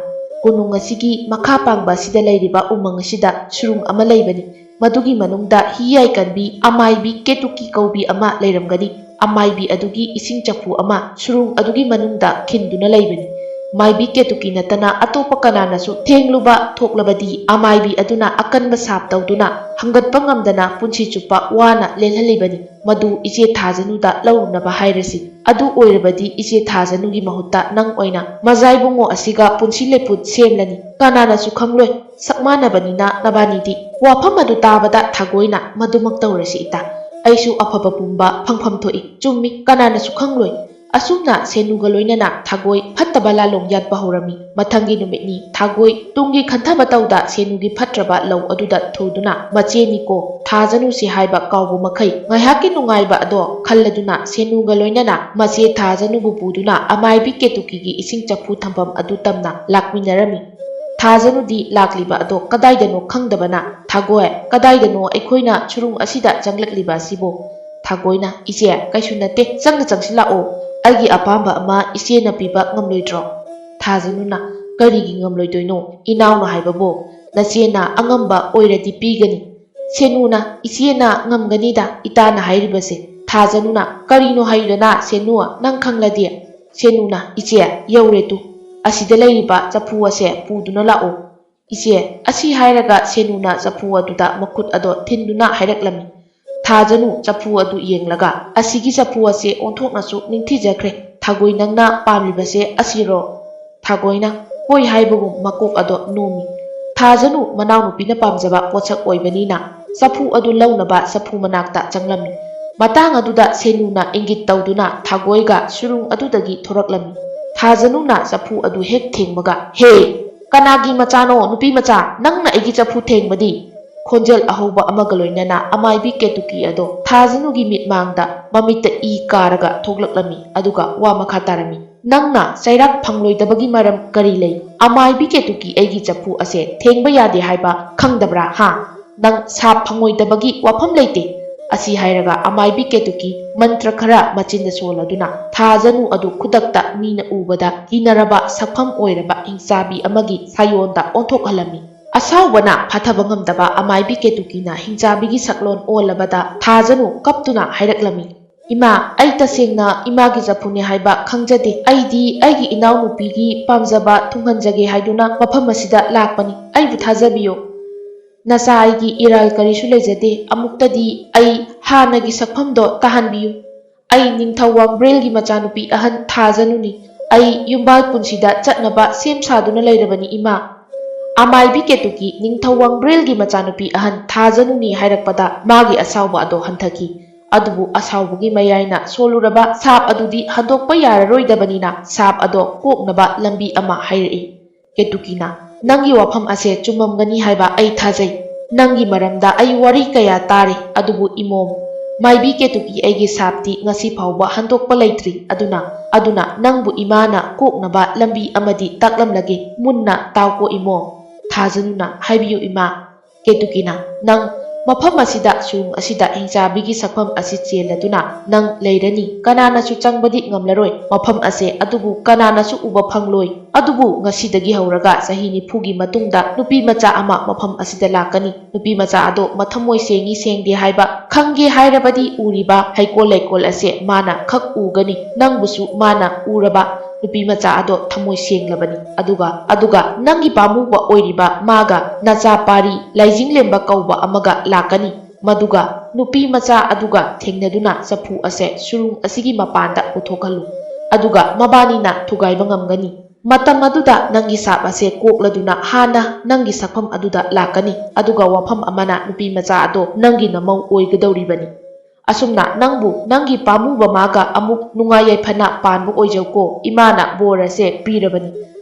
A: "ꯀꯣꯅꯨꯡ ꯑꯁꯤꯒꯤ ꯃꯈꯥ ꯄꯥꯡꯕ ꯑꯁꯤꯗ ꯂꯩꯔꯤꯕ ꯎꯃꯪ ꯑꯁꯤꯗ ꯁꯨꯔꯨꯡ ꯑꯃ ꯂꯩꯕꯅꯤ꯫ ꯃꯗꯨꯒꯤ ꯃꯅꯨꯡꯗ ꯍꯤꯌꯥꯏ ꯀꯟꯕꯤ ꯑꯃꯥꯏꯕꯤ ꯀꯦꯇꯨꯀꯤ ꯀꯧꯕꯤ ꯑꯃ ꯂꯩꯔꯝꯒꯅꯤ꯫ ꯑꯃꯥꯏꯕꯤ ꯑꯗꯨꯒꯤ ꯏꯁꯤꯡ ꯆꯐꯨ ꯑꯃ ꯁꯨꯔꯨꯡ ꯑꯗꯨꯒꯤ ꯃꯅꯨꯡꯗ ꯈꯤꯟꯗꯨꯅ ꯂꯩꯕꯅꯤ꯫ ꯃꯥꯏꯕꯤ ꯀꯦꯇꯨꯀꯤ ꯅꯠꯇꯅ ꯑꯇꯣꯞꯄ ꯀꯅꯥꯅꯁꯨ ꯊꯦꯡꯂꯨꯕ ꯊꯣꯛꯂꯕꯗꯤ ꯑꯃꯥꯏꯕꯤ ꯑꯗꯨꯅ ꯑꯀꯟꯕ ꯁꯥꯞ ꯇꯧꯗꯨꯅ ꯍꯪꯒꯠꯄ ꯉꯝꯗꯅ ꯄꯨꯟꯁꯤ ꯆꯨꯞꯄ ꯋꯥꯅ ꯂꯦꯜꯍꯜꯂꯤꯕꯅꯤ꯫ ꯃꯗꯨ ꯏꯆꯦ ꯊꯥꯖꯅꯨꯗ ꯂꯧꯔꯨꯅꯕ ꯍꯥꯏꯔꯁꯤ꯫ ꯑꯗꯨ ꯑꯣꯏꯔꯕꯗꯤ ꯏꯆꯦ ꯊꯥꯖꯅꯨꯒꯤ ꯃꯍꯨꯠꯇ ꯅꯪ ꯑꯣꯏꯅ ꯃꯖꯥꯏꯕꯨꯡꯉꯣ ꯑꯁꯤꯒ ꯄꯨꯟꯁꯤ ꯂꯩꯄꯨꯠ ꯁꯦꯝꯂꯅꯤ꯫ ꯀꯅꯥꯅꯁꯨ ꯈꯪꯂꯣꯏ, ꯁꯛ ꯃꯥꯟꯅꯕꯅꯤꯅ ꯅꯕꯥꯅꯤꯗꯤ"꯫ ꯋꯥꯐꯝ ꯑꯗꯨ ꯇꯥꯕꯗ ꯊꯥꯒꯣꯏꯅ "ꯃꯗꯨꯃꯛ ꯇꯧꯔꯁꯤ ꯏꯇꯥ, ꯑꯩꯁꯨ ꯑꯐꯕ ꯄꯨꯝꯕ ꯐꯪꯐꯝ ꯊꯣꯛꯏ ꯆꯨꯝꯃꯤ ꯀꯅꯥꯅꯁꯨ ꯈꯪꯂꯣꯏ ꯑꯁꯨꯝꯅ ꯁꯦꯅꯨꯒ ꯂꯣꯏꯅꯅ ꯊꯥꯒꯣꯏ ꯐꯠꯇꯕ ꯂꯥꯂꯣꯡ ꯌꯥꯠꯄ ꯍꯧꯔꯝꯃꯤ ꯃꯊꯪꯒꯤ ꯅꯨꯃꯤꯠꯅꯤ ꯊꯥꯒꯣꯏ ꯇꯨꯡꯒꯤ ꯈꯟꯊꯕ ꯇꯧꯗ ꯁꯦꯅꯨꯒꯤ ꯐꯠꯇ꯭ꯔꯕ ꯂꯧ ꯑꯗꯨꯗ ꯊꯨꯗꯨꯅ ꯃꯆꯦꯅꯤꯀꯣ ꯊꯥꯖꯅꯨꯁꯤ ꯍꯥꯏꯕ ꯀꯥꯎꯕ ꯃꯈꯩ ꯉꯥꯏꯍꯥꯛꯀꯤ ꯅꯨꯡꯉꯥꯏꯕ ꯑꯗꯣ ꯈꯜꯂꯗꯨꯅ ꯁꯦꯅꯨꯒ ꯂꯣꯏꯅꯅ ꯃꯆꯦ ꯊꯥꯖꯅꯨꯕꯨ ꯄꯨꯗꯨꯅ ꯑꯃꯥꯏꯕꯤ ꯀꯦꯇꯨꯀꯤꯒꯤ ꯏꯁꯤꯡ ꯆꯐꯨ ꯊꯝꯐꯝ ꯑꯗꯨ ꯇꯝꯅ ꯂꯥꯛꯃꯤꯟꯅꯔꯝꯃꯤ ꯊꯥꯖꯅꯨꯗꯤ ꯂꯥꯛꯂꯤꯕ ꯑꯗꯣ ꯀꯗꯥꯏꯗꯅꯣ ꯈꯪꯗꯕꯅ ꯊꯥꯒꯣꯏ ꯀꯗꯥꯏꯗꯅꯣ ꯑꯩꯈꯣꯏꯅ ꯁꯨꯔꯨꯡ ꯑꯁꯤꯗ ꯆꯪꯂꯛꯂꯤꯕ ꯑꯁꯤꯕꯨ ꯊꯥꯒꯣꯏꯅ ꯏꯆꯦ ꯀꯩꯁꯨ ꯅꯠꯇꯦ ꯆꯪꯁꯤꯜꯂꯛꯑꯣ ꯑꯩꯒꯤ ꯑꯄꯥꯝꯕ ꯑꯃ ꯏꯆꯦꯅ ꯄꯤꯕ ꯉꯝꯂꯣꯏꯗ꯭ꯔꯣ ꯊꯥꯖꯅꯨꯅ ꯀꯔꯤꯒꯤ ꯉꯝꯂꯣꯏꯗꯣꯏꯅꯣ ꯏꯅꯥꯎꯅ ꯍꯥꯏꯕꯕꯨ ꯅꯆꯦꯅ ꯑꯉꯝꯕ ꯑꯣꯏꯔꯗꯤ ꯄꯤꯒꯅꯤ ꯁꯦꯅꯨꯅ ꯏꯆꯦꯅ ꯉꯝꯒꯅꯤꯗ ꯏꯇꯥꯅ ꯍꯥꯏꯔꯤꯕꯁꯦ ꯊꯥꯖꯅꯨꯅ ꯀꯔꯤꯅꯣ ꯍꯥꯏꯌꯨꯗꯅ ꯁꯦꯅꯨ ꯅꯪ ꯈꯪꯂꯗꯤ ꯁꯦꯅꯨꯅ ꯏꯆꯦ ꯌꯧꯔꯦ ꯇꯨ ꯑꯁꯤꯗ ꯂꯩꯔꯤꯕ ꯆꯐꯨ ꯑꯁꯦ ꯄꯨꯗꯨꯅ ꯂꯥꯛꯑꯣ ꯏꯆꯦ ꯑꯁꯤ ꯍꯥꯏꯔꯒ ꯁꯦꯅꯨꯅ ꯆꯐꯨ ꯑꯗꯨꯗ ꯃꯈꯨꯠ ꯑꯗꯣ ꯊꯤꯟꯗꯨꯅ ꯍꯥꯏꯔꯛꯂꯝꯃꯤ ꯊꯥꯖꯅꯨ ꯆꯐꯨ ꯑꯗꯨ ꯌꯦꯡꯂꯒ ꯑꯁꯤꯒꯤ ꯆꯐꯨ ꯑꯁꯦ ꯑꯣꯟꯊꯣꯛꯅꯁꯨ ꯅꯤꯡꯊꯤꯖꯈ꯭ꯔꯦ ꯊꯥꯒꯣꯏ ꯅꯪꯅ ꯄꯥꯝꯂꯤꯕꯁꯦ ꯑꯁꯤꯔꯣ ꯊꯥꯒꯣꯏꯅ ꯍꯣꯏ ꯍꯥꯏꯕꯒꯨꯝ ꯃꯀꯣꯛ ꯑꯗꯣ ꯅꯣꯝꯃꯤ ꯊꯥꯖꯅꯨ ꯃꯅꯥꯎꯅꯨꯄꯤꯅ ꯄꯥꯝꯖꯕ ꯄꯣꯠꯁꯛ ꯑꯣꯏꯕꯅꯤꯅ ꯆꯐꯨ ꯑꯗꯨ ꯂꯧꯅꯕ ꯆꯐꯨ ꯃꯅꯥꯛꯇ ꯆꯪꯂꯝꯃꯤ ꯃꯇꯥꯡ ꯑꯗꯨꯗ ꯁꯦꯅꯨꯅ ꯏꯪꯒꯤꯠ ꯇꯧꯗꯨꯅ ꯊꯥꯒꯣꯏꯒ ꯁꯨꯔꯨꯡ ꯑꯗꯨꯗꯒꯤ ꯊꯣꯔꯛꯂꯝꯃꯤ ꯊꯥꯖꯅꯨꯅ ꯆꯐꯨ ꯑꯗꯨ ꯍꯦꯛ ꯊꯦꯡꯕꯒ ꯍꯦ ꯀꯅꯥꯒꯤ ꯃꯆꯥꯅꯣ ꯅꯨꯄꯤ ꯃꯆꯥ ꯅꯪꯅ ꯑꯩꯒꯤ ꯆꯐꯨ ꯊꯦꯡꯕꯗꯤ ꯈꯣꯟꯖꯦꯜ ꯑꯍꯧꯕ ꯑꯃꯒ ꯂꯣꯏꯅꯅ ꯑꯃꯥꯏꯕꯤ ꯀꯦꯇꯨꯀꯤ ꯑꯗꯣ ꯊꯥꯖꯅꯨꯒꯤ ꯃꯤꯠꯃꯥꯡꯗ ꯃꯃꯤꯠꯇ ꯏ ꯀꯥꯔꯒ ꯊꯣꯛꯂꯛꯂꯝꯃꯤ ꯑꯗꯨꯒ ꯋꯥ ꯃꯈꯥ ꯇꯥꯔꯝꯃꯤ ꯅꯪꯅ ꯆꯩꯔꯥꯛ ꯐꯪꯂꯣꯏꯗꯕꯒꯤ ꯃꯔꯝ ꯀꯔꯤ ꯂꯩ ꯑꯃꯥꯏꯕꯤ ꯀꯦꯇꯨꯀꯤ ꯑꯩꯒꯤ ꯆꯐꯨ ꯑꯁꯦ ꯊꯦꯡꯕ ꯌꯥꯗꯦ ꯍꯥꯏꯕ ꯈꯪꯗꯕ꯭ꯔꯥ ꯍꯥ ꯅꯪ ꯁꯥꯞ ꯐꯪꯉꯣꯏꯗꯕꯒꯤ ꯋꯥꯐꯝ ꯂꯩꯇꯦ ꯑꯁꯤ ꯍꯥꯏꯔꯒ ꯑꯃꯥꯏꯕꯤ ꯀꯦꯇꯨꯀꯤ ꯃꯟꯇ꯭ꯔ ꯈꯔ ꯃꯆꯤꯟꯗ ꯁꯣꯜꯂꯗꯨꯅ ꯊꯥꯖꯅꯨ ꯑꯗꯨ ꯈꯨꯗꯛꯇ ꯃꯤꯅ ꯎꯕꯗ ꯀꯤꯅꯔꯕ ꯁꯛꯐꯝ ꯑꯣꯏꯔꯕ ꯍꯤꯡꯆꯥꯕꯤ ꯑꯃꯒꯤ ꯁꯥꯌꯣꯟꯗ ꯑꯣꯟꯊꯣꯛꯍꯜꯂꯝꯃꯤ ꯑꯁꯥꯎꯕꯅ ꯐꯊꯕ ꯉꯝꯗꯕ ꯑꯃꯥꯏꯕꯤ ꯀꯦꯇꯨꯀꯤꯅ ꯍꯤꯡꯆꯥꯕꯤꯒꯤ ꯁꯛꯂꯣꯟ ꯑꯣꯜꯂꯕꯗ ꯊꯥꯖꯅꯨ ꯀꯞꯇꯨꯅ ꯍꯥꯏꯔꯛꯂꯝꯃꯤ ꯏꯃꯥ ꯑꯩ ꯇꯁꯦꯡꯅ ꯏꯃꯥꯒꯤ ꯆꯐꯨꯅꯦ ꯍꯥꯏꯕ ꯈꯪꯖꯗꯦ ꯑꯩꯗꯤ ꯑꯩꯒꯤ ꯏꯅꯥꯎꯅꯨꯄꯤꯒꯤ ꯄꯥꯝꯖꯕ ꯊꯨꯡꯍꯟꯖꯒꯦ ꯍꯥꯏꯗꯨꯅ ꯃꯐꯝ ꯑꯁꯤꯗ ꯂꯥꯛꯄꯅꯤ ꯑꯩꯕꯨ ꯊꯥꯖꯕꯤꯌꯨ ꯅꯆꯥ ꯑꯩꯒꯤ ꯏꯔꯥꯜ ꯀꯔꯤꯁꯨ ꯂꯩꯖꯗꯦ ꯑꯃꯨꯛꯇꯗꯤ ꯑꯩ ꯍꯥꯟꯅꯒꯤ ꯁꯛꯐꯝꯗꯣ ꯇꯥꯍꯟꯕꯤꯌꯨ ꯑꯩ ꯅꯤꯡꯊꯧ ꯋꯥꯡꯕ꯭ꯔꯦꯜꯒꯤ ꯃꯆꯥꯅꯨꯄꯤ ꯑꯍꯟ ꯊꯥꯖꯅꯨꯅꯤ ꯑꯩ ꯌꯨꯝꯕꯥꯜ ꯄꯨꯟꯁꯤꯗ ꯆꯠꯅꯕ ꯁꯦꯝ ꯁꯥꯗꯨꯅ ꯂꯩꯔꯕꯅꯤ ꯏꯃꯥ ꯑꯃꯥꯏꯕꯤ ꯀꯦꯇꯨꯀꯤ ꯅꯤꯡꯊꯧ ꯋꯥꯡꯕ꯭ꯔꯦꯜꯒꯤ ꯃꯆꯥꯅꯨꯄꯤ ꯑꯍꯟ ꯊꯥꯖꯅꯨꯅꯤ ꯍꯥꯏꯔꯛꯄꯗ ꯃꯥꯒꯤ ꯑꯁꯥꯎꯕ ꯑꯗꯣ ꯍꯟꯊꯈꯤ ꯑꯗꯨꯕꯨ ꯑꯁꯥꯎꯕꯒꯤ ꯃꯌꯥꯏꯅ ꯁꯣꯜꯂꯨꯔꯕ ꯁꯥꯞ ꯑꯗꯨꯗꯤ ꯍꯟꯗꯣꯛꯄ ꯌꯥꯔꯔꯣꯏꯗꯕꯅꯤꯅ ꯁꯥꯞ ꯑꯗꯣ ꯀꯣꯛꯅꯕ ꯂꯝꯕꯤ ꯑꯃ ꯍꯥꯏꯔꯛꯏ ꯀꯦꯇꯨꯀꯤꯅ ꯅꯪꯒꯤ ꯋꯥꯐꯝ ꯑꯁꯦ ꯆꯨꯝꯃꯝꯒꯅꯤ ꯍꯥꯏꯕ ꯑꯩ ꯊꯥꯖꯩ ꯅꯪꯒꯤ ꯃꯔꯝꯗ ꯑꯩ ꯋꯥꯔꯤ ꯀꯌꯥ ꯇꯥꯔꯤ ꯑꯗꯨꯕꯨ ꯏꯃꯣꯝ ꯃꯥꯏꯕꯤ ꯀꯦꯇꯨꯀꯤ ꯑꯩꯒꯤ ꯁꯥꯞꯇꯤ ꯉꯁꯤ ꯐꯥꯎꯕ ꯍꯟꯗꯣꯛꯄ ꯂꯩꯇ꯭ꯔꯤ ꯑꯗꯨꯅ ꯅꯪꯕꯨ ꯏꯃꯥꯅ ꯀꯣꯛꯅꯕ ꯂꯝꯕꯤ ꯑꯃꯗꯤ ꯇꯥꯛꯂꯝꯂꯒꯦ ꯃꯨꯟꯅ ꯇꯥꯎꯀꯣ ꯏꯃꯣꯝ ꯊꯥꯖꯅꯨꯅ ꯍꯥꯏꯕꯤꯌꯨ ꯏꯃꯥ ꯀꯦꯇꯨꯀꯤꯅ ꯅꯪ ꯃꯐꯝ ꯑꯁꯤꯗ ꯁꯨꯔꯨꯡ ꯑꯁꯤꯗ ꯍꯤꯡꯆꯥꯕꯤꯒꯤ ꯁꯛꯐꯝ ꯑꯁꯤ ꯆꯦꯜꯂꯗꯨꯅ ꯅꯪ ꯂꯩꯔꯅꯤ ꯀꯅꯥꯅꯁꯨ ꯆꯪꯕꯗꯤ ꯉꯝꯂꯔꯣই ꯃꯐꯝ ꯑꯁꯦ ꯑꯗꯨꯕꯨ ꯀꯅꯥꯅꯁꯨ ꯎꯕ ꯐꯪꯂꯣꯏ ꯑꯗꯨꯕꯨ ꯉꯁꯤꯗꯒꯤ ꯍꯧꯔꯒ ꯆꯍꯤ 90ꯒꯤ ꯃꯇꯨꯡꯗ ꯅꯨꯄꯤ ꯃꯆꯥ ꯑꯃ ꯃꯐꯝ ꯑꯁꯤꯗ ꯂꯥꯛꯀꯅꯤ ꯅꯨꯄꯤ ꯃꯆꯥ ꯑꯗꯣ ꯃꯊꯃꯣꯏ ꯁꯦꯡꯉꯤ ꯁꯦꯡꯗꯦ ꯍꯥꯏꯕ ꯈꯪꯒꯦ ꯍꯥꯏꯔꯕꯗꯤ ꯎꯔꯤꯕ ꯍꯩꯀꯣꯜ ꯂꯩꯀꯣꯜ ꯑꯁꯦ ꯃꯥꯅ ꯈꯛ ꯎꯒꯅꯤ ꯅꯪꯕꯨꯁꯨ ꯃꯥꯅ ꯎꯔꯕ ꯅꯨꯄꯤ ꯃꯆꯥ ꯑꯗꯣ ꯊꯃꯣꯏ ꯁꯦꯡꯂꯕꯅꯤ ꯑꯗꯨꯒ ꯅꯪꯒꯤ ꯄꯥꯝꯃꯨꯕ ꯑꯣꯏꯔꯤꯕ ꯃꯥꯒ ꯅꯆꯥ ꯄꯥꯔꯤ ꯂꯥꯏꯖꯤꯡꯂꯦꯝꯕ ꯀꯧꯕ ꯑꯃꯒ ꯂꯥꯛꯀꯅꯤ ꯃꯗꯨꯒ ꯅꯨꯄꯤ ꯃꯆꯥ ꯑꯗꯨꯒ ꯊꯦꯡꯅꯗꯨꯅ ꯆꯐꯨ ꯑꯁꯦ ꯁꯨꯔꯨꯡ ꯑꯁꯤꯒꯤ ꯃꯄꯥꯟꯗ ꯄꯨꯊꯣꯛꯍꯜꯂꯨ ꯑꯗꯨꯒ ꯃꯕꯥꯅꯤꯅ ꯊꯨꯒꯥꯏꯕ ꯉꯝꯒꯅꯤ ꯃꯇꯝ ꯑꯗꯨꯗ ꯅꯪꯒꯤ ꯁꯥꯞ ꯑꯁꯦ ꯀꯣꯛꯂꯗꯨꯅ ꯍꯥꯟꯅ ꯅꯪꯒꯤ ꯁꯛꯐꯝ ꯑꯗꯨꯗ ꯂꯥꯛꯀꯅꯤ ꯑꯗꯨꯒ ꯋꯥꯐꯝ ꯑꯃꯅ ꯅꯨꯄꯤ ꯃꯆꯥ ꯑꯗꯣ ꯅꯪꯒꯤ ꯅꯃꯧ ꯑꯣꯏꯒꯗꯧꯔꯤꯕꯅꯤ ꯑꯁꯨꯝꯅ ꯅꯪꯕꯨ ꯅꯪꯒꯤ ꯄꯥꯝꯃꯨꯕ ꯃꯥꯒ ꯑꯃꯨꯛ ꯅꯨꯡꯉꯥꯏ ꯌꯥꯏꯐꯅ ꯄꯥꯟꯕ ꯑꯣꯏꯖꯧꯀꯣ ꯏꯃꯥꯅ ꯕꯣꯔ ꯑꯁꯦ ꯄꯤꯔꯕꯅꯤ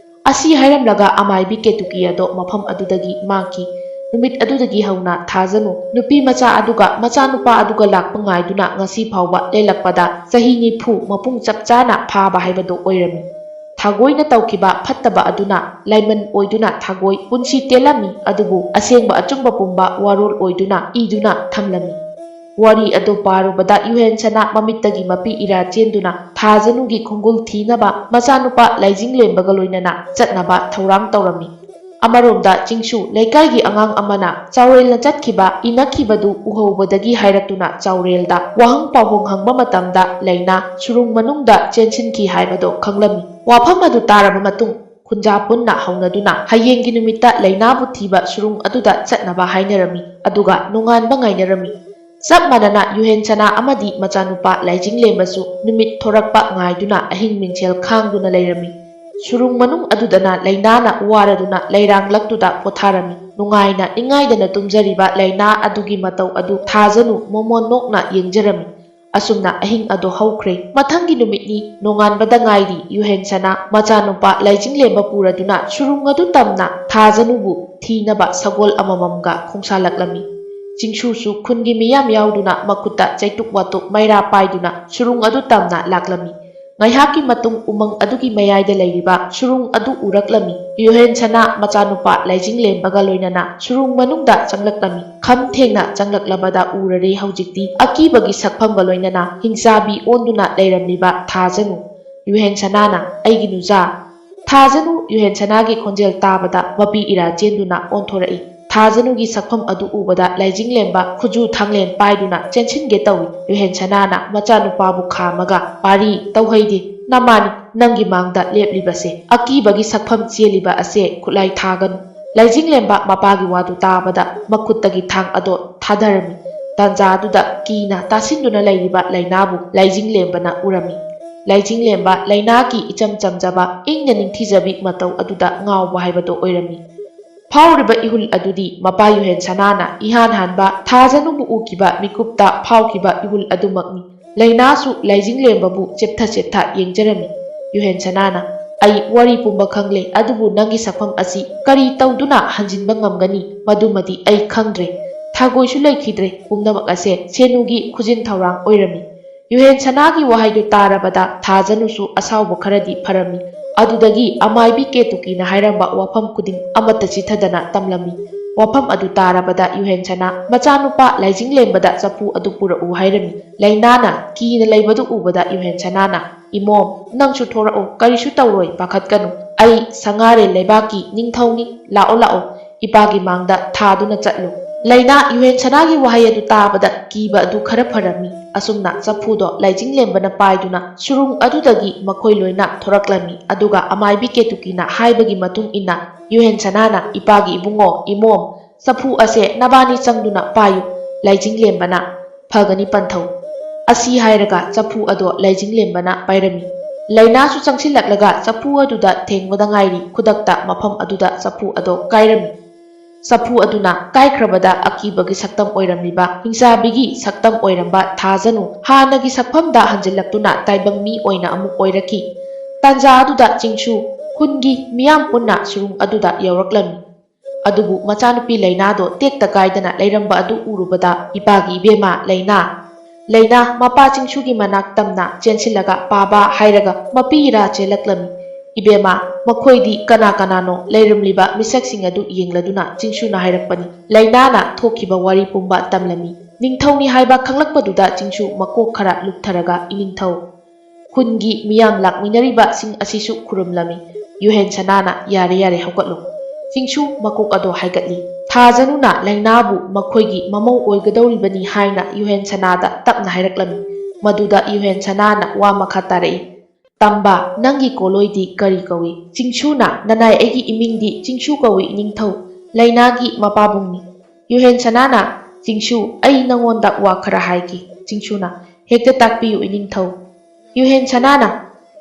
A: ꯑꯁꯤ ꯍꯥꯏꯔꯝꯂꯒ ꯑꯃꯥꯏꯕꯤ ꯀꯦꯇꯨꯀꯤ ꯑꯗꯣ ꯃꯐꯝ ꯑꯗꯨꯗꯒꯤ ꯃꯥꯡꯈꯤ ꯅꯨꯃꯤꯠ ꯑꯗꯨꯗꯒꯤ ꯍꯧꯅ ꯊꯥꯖꯅꯨ ꯅꯨꯄꯤ ꯃꯆꯥ ꯑꯗꯨꯒ ꯃꯆꯥꯅꯨꯄꯥ ꯑꯗꯨꯒ ꯂꯥꯛꯄ ꯉꯥꯏꯗꯨꯅ ꯉꯁꯤ ꯐꯥꯎꯕ ꯂꯦꯜꯂꯛꯄꯗ ꯆꯍꯤ 90 ꯃꯄꯨꯡ ꯆꯞ ꯆꯥꯅ ꯐꯥꯕ ꯍꯥꯏꯕꯗꯣ ꯑꯣꯏꯔꯝꯃꯤ ꯊꯥꯒꯣꯏꯅ ꯇꯧꯈꯤꯕ ꯐꯠꯇꯕ ꯑꯗꯨꯅ ꯂꯥꯏꯃꯟ ꯑꯣꯏꯗꯨꯅ ꯊꯥꯒꯣꯏ ꯄꯨꯟꯁꯤ ꯇꯦꯜꯂꯝꯃꯤ ꯑꯗꯨꯕꯨ ꯑꯁꯦꯡꯕ ꯑꯆꯨꯝꯕ ꯄꯨꯝꯕ ꯋꯥꯔꯣꯜ ꯑꯣꯏꯗꯨꯅ ꯏꯗꯨꯅ ꯊꯝꯂꯝꯃꯤ ꯋꯥꯔꯤ ꯑꯗꯨ ꯄꯥꯔꯨꯕꯗ ꯌꯨꯍꯦꯟꯁꯅꯥ ꯃꯃꯤꯠꯇꯒꯤ ꯃꯄꯤ ꯏꯔꯥ ꯆꯦꯟꯗꯨꯅ ꯊꯥꯖꯅꯨꯒꯤ ꯈꯣꯡꯒꯨꯜ ꯊꯤꯅꯕ ꯃꯆꯥꯅꯨꯄꯥ ꯂꯥꯏꯖꯤꯡꯂꯦꯝꯕꯒ ꯂꯣꯏꯅꯅ ꯆꯠꯅꯕ ꯊꯧꯔꯥꯡ ꯇꯧꯔꯝꯃꯤ ꯑꯃꯔꯣꯝꯗ ꯆꯤꯡꯁꯨ ꯂꯩꯀꯥꯏꯒꯤ ꯑꯉꯥꯡ ꯑꯃꯅ ꯆꯥꯎꯔꯦꯜꯅ ꯆꯠꯈꯤꯕ ꯏꯅꯈꯤꯕꯗꯨ ꯎꯍꯧꯕꯗꯒꯤ ꯍꯥꯏꯔꯛꯇꯨꯅ ꯆꯥꯎꯔꯦꯜꯗ ꯋꯥꯍꯪ ꯄꯥꯎꯍꯪ ꯍꯪꯕ ꯃꯇꯝꯗ ꯂꯩꯅꯥ ꯁꯨꯔꯨꯡ ꯃꯅꯨꯡꯗ ꯆꯦꯟꯁꯤꯟꯈꯤ ꯍꯥꯏꯕꯗꯣ ꯈꯪꯂꯝꯃꯤ ꯋꯥꯐꯝ ꯑꯗꯨ ꯇꯥꯔꯕ ꯃꯇꯨꯡ ꯈꯨꯟꯖꯥ ꯄꯨꯟꯅ ꯍꯧꯅꯗꯨꯅ ꯍꯌꯦꯡꯒꯤ ꯅꯨꯃꯤꯠꯇ ꯂꯩꯅꯥꯕꯨ ꯊꯤꯕ ꯁꯨꯔꯨꯡ ꯑꯗꯨꯗ ꯆꯠꯅꯕ ꯍꯥꯏꯅꯔꯝꯃꯤ ꯑꯗꯨꯒ ꯅꯣꯡꯉꯥꯟꯕ ꯉꯥꯏꯅꯔꯝꯃꯤ ꯆꯞ ꯃꯥꯟꯅꯅ ꯌꯨꯍꯦꯟꯁꯅꯥ ꯑꯃꯗꯤ ꯃꯆꯥꯅꯨꯄꯥ ꯂꯥꯏꯖꯤꯡꯂꯦꯝꯕꯁꯨ ꯅꯨꯃꯤꯠ ꯊꯣꯔꯛꯄ ꯉꯥꯏꯗꯨꯅ ꯑꯍꯤꯡ ꯃꯤꯡꯁꯦꯜ ꯈꯥꯡꯗꯨꯅ ꯂꯩꯔꯝꯃꯤ Surung manung adudana lainana waraduna lairanglaktуда potharami. Nungaina ingaidana tumjariba laina adugi matau adu thajanu momonokna yengjarami. Asumna ahing ado haukhre. Mathangi numitni nonganbada ngairi yuhensana machanupa laijinglemba puraduna surung adu tamna thajanubu thinaba sagol amamamga khongsalak Chingsusu khungi miyam yauduna makuta chaituk watuk maira paiduna surung adu tamna laklami. Ngaihaki matung umang adugi mayayda layriba surung adu uraklami. Yuhen sana machanupa laijinglembaga loinana surung manungda changlaklami. Kham thengna changlaklabada urare haujikti akibagi sakphamba loinana hingsabi onduna layramliba thajanu. Yuhen sanana aigi nuja. Thajanu yuhen sanagi khonjel tabada mapi ira jenduna onthorai. Thajanu gi sakpham adu ubada laijinglemba khuju thanglen paiduna chenchinge tawi yuhen sanana machanupabu khamaga pari tauhaidi namani nangi mangda leplibase akibagi sakpham cheliba ase khulai thaganu laijinglemba mapagi wadu tabada makuttagi thang ado thadarami tanja aduda kina tasinduna lairiba lainabu laijinglembana urami laijinglemba lainaki icham chamjaba ingna ningthijabi matau aduda ngawba haibado oirami Pauriba ihul adudi mapa yuhen sanana ihan hanba thajanubu ukiba mikupta phaukiba ihul adumakni lainasu laijinglembabu cheptha yengjarami yuhen sanana ai wari pumba khangle adubu nangi sakpham asi kari tawduna hanjinba ngamgani madumadi ai khangdre thagoisu laikhidre pumnamak ase senugi khujin thawrang oirami yuhen sanagi wahaidu tarabada thajanusu asawba kharadi pharami adudagi amaibi ketukina hairamba wafam kuding amata chithadana tamlami wafam adu tarabada yuhen sana machanupa laijinglembada chapu adu pura u hairami lainana kina laibadu ubada yuhen sanana imom nangsu thorao karisu tawroi pakhatkanu ai sangare leibaki ningthauni lao ipagi mangda thaduna chatlu laina yuhen sanagi wahai adu tabada kiba adu khara pharami asumna chapudo laijinglembana paiduna surung adudagi makhoi loina thoraklami aduga amaibi ketukina haibagi matung ina yuhen sanana ipagi ibungo imom chapu ase nabani changduna payu laijinglembana phagani panthau asi hairaga chapu ado laijinglembana pairami laina su changsilaklaga chapu aduda thengwada ngairi khudakta mafam aduda chapu ado kairami Sapu aduna kaikhrabada akibagi saktam oiramliba hingsabigi saktam oiramba thajanu hanagi sakphamda hanjillaktuna taibang mi oina amuk oiraki tanja aduda chingsu khungi miyam punna surung aduda yawraklami adubu machanupi lainado tekta kaidana lairamba adu urubada ipagi ibema laina mapa chingsugi manak tamna chensilaga paba hairaga mapira chelaklami Ibema makhoidi kana no leiramliba misaksing adu yengladuna chingsuna hairakpani lainana thokiba wari pumba tamlami ningthauni haiba khanglakpaduda chingsu makok khara luktharaga iningthau khungi miyam lakminariba sing asisu khurumlami yuhen sanana yare hokatlu chingsu makok ado haigatli thajanuna lainabu makhoigi mamau oigadawribani haina yuhen sanada tapna hairaklami maduda yuhen sanana wa makha tarai Tamba nangi koloidi kari kawi chingchuna nanai egi imingdi chingshu kawi ningthau lainagi mapabungni yuhen sanana chingshu ai nangonda wa khara haiki chingchuna hekta takpiyu iningthau yuhen sanana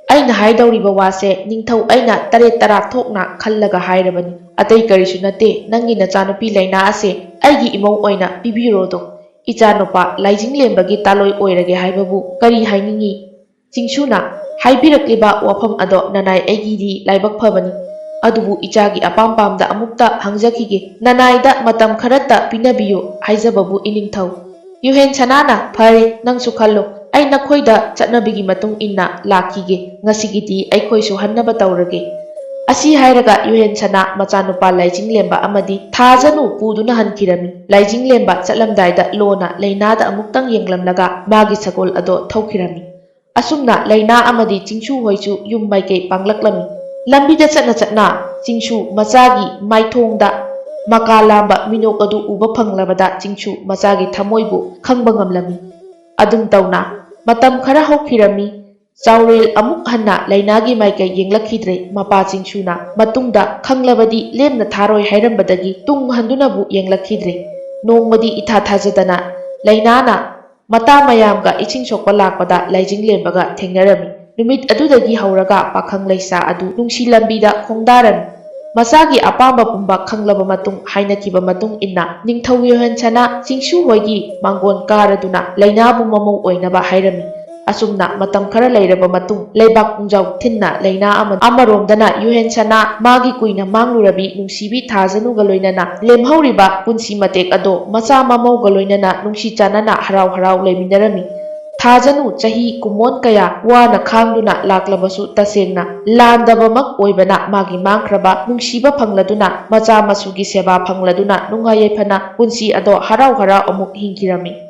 A: aina haidawriba wase ningthau aina tare tara thokna khallaga hairabani atai karisu nate nangi nachanupi laina ase aigi imau oina pibirodo ichanupa laijinglembagi taloi oirage haibabu kari hainingi chingchuna Haibirakliba wafam ado nanai aigidi laibak phabani adubu ichagi apampamda amukta hangjakige nanaida matam kharata pinabiyo haijababu iningthau yuhen sanana phare nangsu khallo ai nakhoida chatnabigi matung inna lakige ngasigidi aikhoisu hannaba tawrage asi hairaga yuhen sana machanupa laijinglemba amadi thajanu puduna hankirami laijinglemba chatlamdaida lona lainada amuktang yenglamlaga magi sagol ado thaukhirami Asumna laina amadi chingchu hoichu yum maikei panglaklami lambida chatna chingchu machagi maithongda makalamba minok adu uba phanglabada chingchu machagi thamoibu khangba ngamlami adum tawna matam khara hokhirami chaurel amuk hanna lainagi maikei yenglakhidre mapa chingchuna matungda khanglabadi lemna tharoi hairambadagi tung handunabu yenglakhidre nongmadi itha thajadana lainana Mata mayamga iching sokpa lakpada laijinglembaga thengnarami ꯅꯨꯃꯤꯠ ꯑꯗꯨꯗꯒꯤ ꯍꯧꯔꯒ ꯄꯥꯈꯪ ꯂꯩꯁꯥ ꯑꯗꯨ ꯅꯨꯡꯁꯤ ꯂꯝꯕꯤꯗ ꯈꯣꯡꯗꯥꯔꯅꯤ꯫ ꯃꯁꯥꯒꯤ ꯑꯄꯥꯝꯕ ꯄꯨꯝꯕ ꯈꯪꯂꯕ ꯃꯇꯨꯡ ꯍꯥꯏꯅꯈꯤꯕ ꯃꯇꯨꯡ ꯏꯟꯅ ꯅꯤꯡꯊꯧ ꯌꯣꯍꯦꯟꯁꯅꯥ ꯆꯤꯡꯁꯨ ꯍꯣꯏꯒꯤ ꯃꯥꯡꯒꯣꯟ ꯀꯥꯔꯗꯨꯅ ꯂꯩꯅꯥꯕꯨ ꯃꯃꯧ ꯑꯣꯏꯅꯕ ꯍꯥꯏꯔꯝꯃꯤ꯫ ꯑꯁꯨꯝꯅ ꯃꯇꯝ ꯈꯔ ꯂꯩꯔꯕ ꯃꯇꯨꯡ ꯂꯩꯕꯥꯛ ꯄꯨꯡꯖꯥꯎ ꯊꯤꯟꯅ ꯂꯩꯅꯥ ꯑꯃꯔꯣꯝꯗꯅ ꯌꯣꯍꯦꯟꯁꯅꯥ ꯃꯥꯒꯤ ꯀꯨꯏꯅ ꯃꯥꯡꯂꯨꯔꯕꯤ ꯅꯨꯡꯁꯤꯕꯤ ꯊꯥꯖꯅꯨꯒ ꯂꯣꯏꯅꯅ ꯑꯣꯏꯔꯤꯕ ꯄꯨꯟꯁꯤ ꯃꯇꯦꯛ ꯑꯗꯣ ꯃꯆꯥ ꯃꯃꯧꯒ ꯂꯣꯏꯅꯅ ꯅꯨꯡꯁꯤ ꯆꯥꯟꯅꯅ ꯍꯔꯥꯎ ꯍꯔꯥꯎ ꯂꯩꯃꯤꯟꯅꯔꯝꯃꯤ꯫ ꯊꯥꯖꯅꯨ ꯆꯍꯤ ꯀꯨꯝꯑꯣꯟ ꯀꯌꯥ ꯋꯥꯅ ꯈꯥꯡꯗꯨꯅ ꯂꯥꯛꯂꯕꯁꯨ ꯇꯁꯦꯡꯅ ꯂꯥꯟꯗꯕꯃꯛ ꯑꯣꯏꯕꯅ ꯃꯥꯒꯤ ꯃꯥꯡꯈ꯭ꯔꯕ ꯅꯨꯡꯁꯤꯕ ꯐꯪꯂꯗꯨꯅ ꯃꯆꯥ ꯃꯁꯨꯒꯤ ꯁꯦꯕꯥ ꯐꯪꯂꯗꯨꯅ ꯅꯨꯡꯉꯥꯏ ꯌꯥꯏꯐꯅ ꯄꯨꯟꯁꯤ ꯑꯗꯣ ꯍꯔꯥꯎ ꯍꯔꯥꯎ ꯑꯃꯨꯛ ꯍꯤꯡꯈꯤꯔꯝꯃꯤ꯫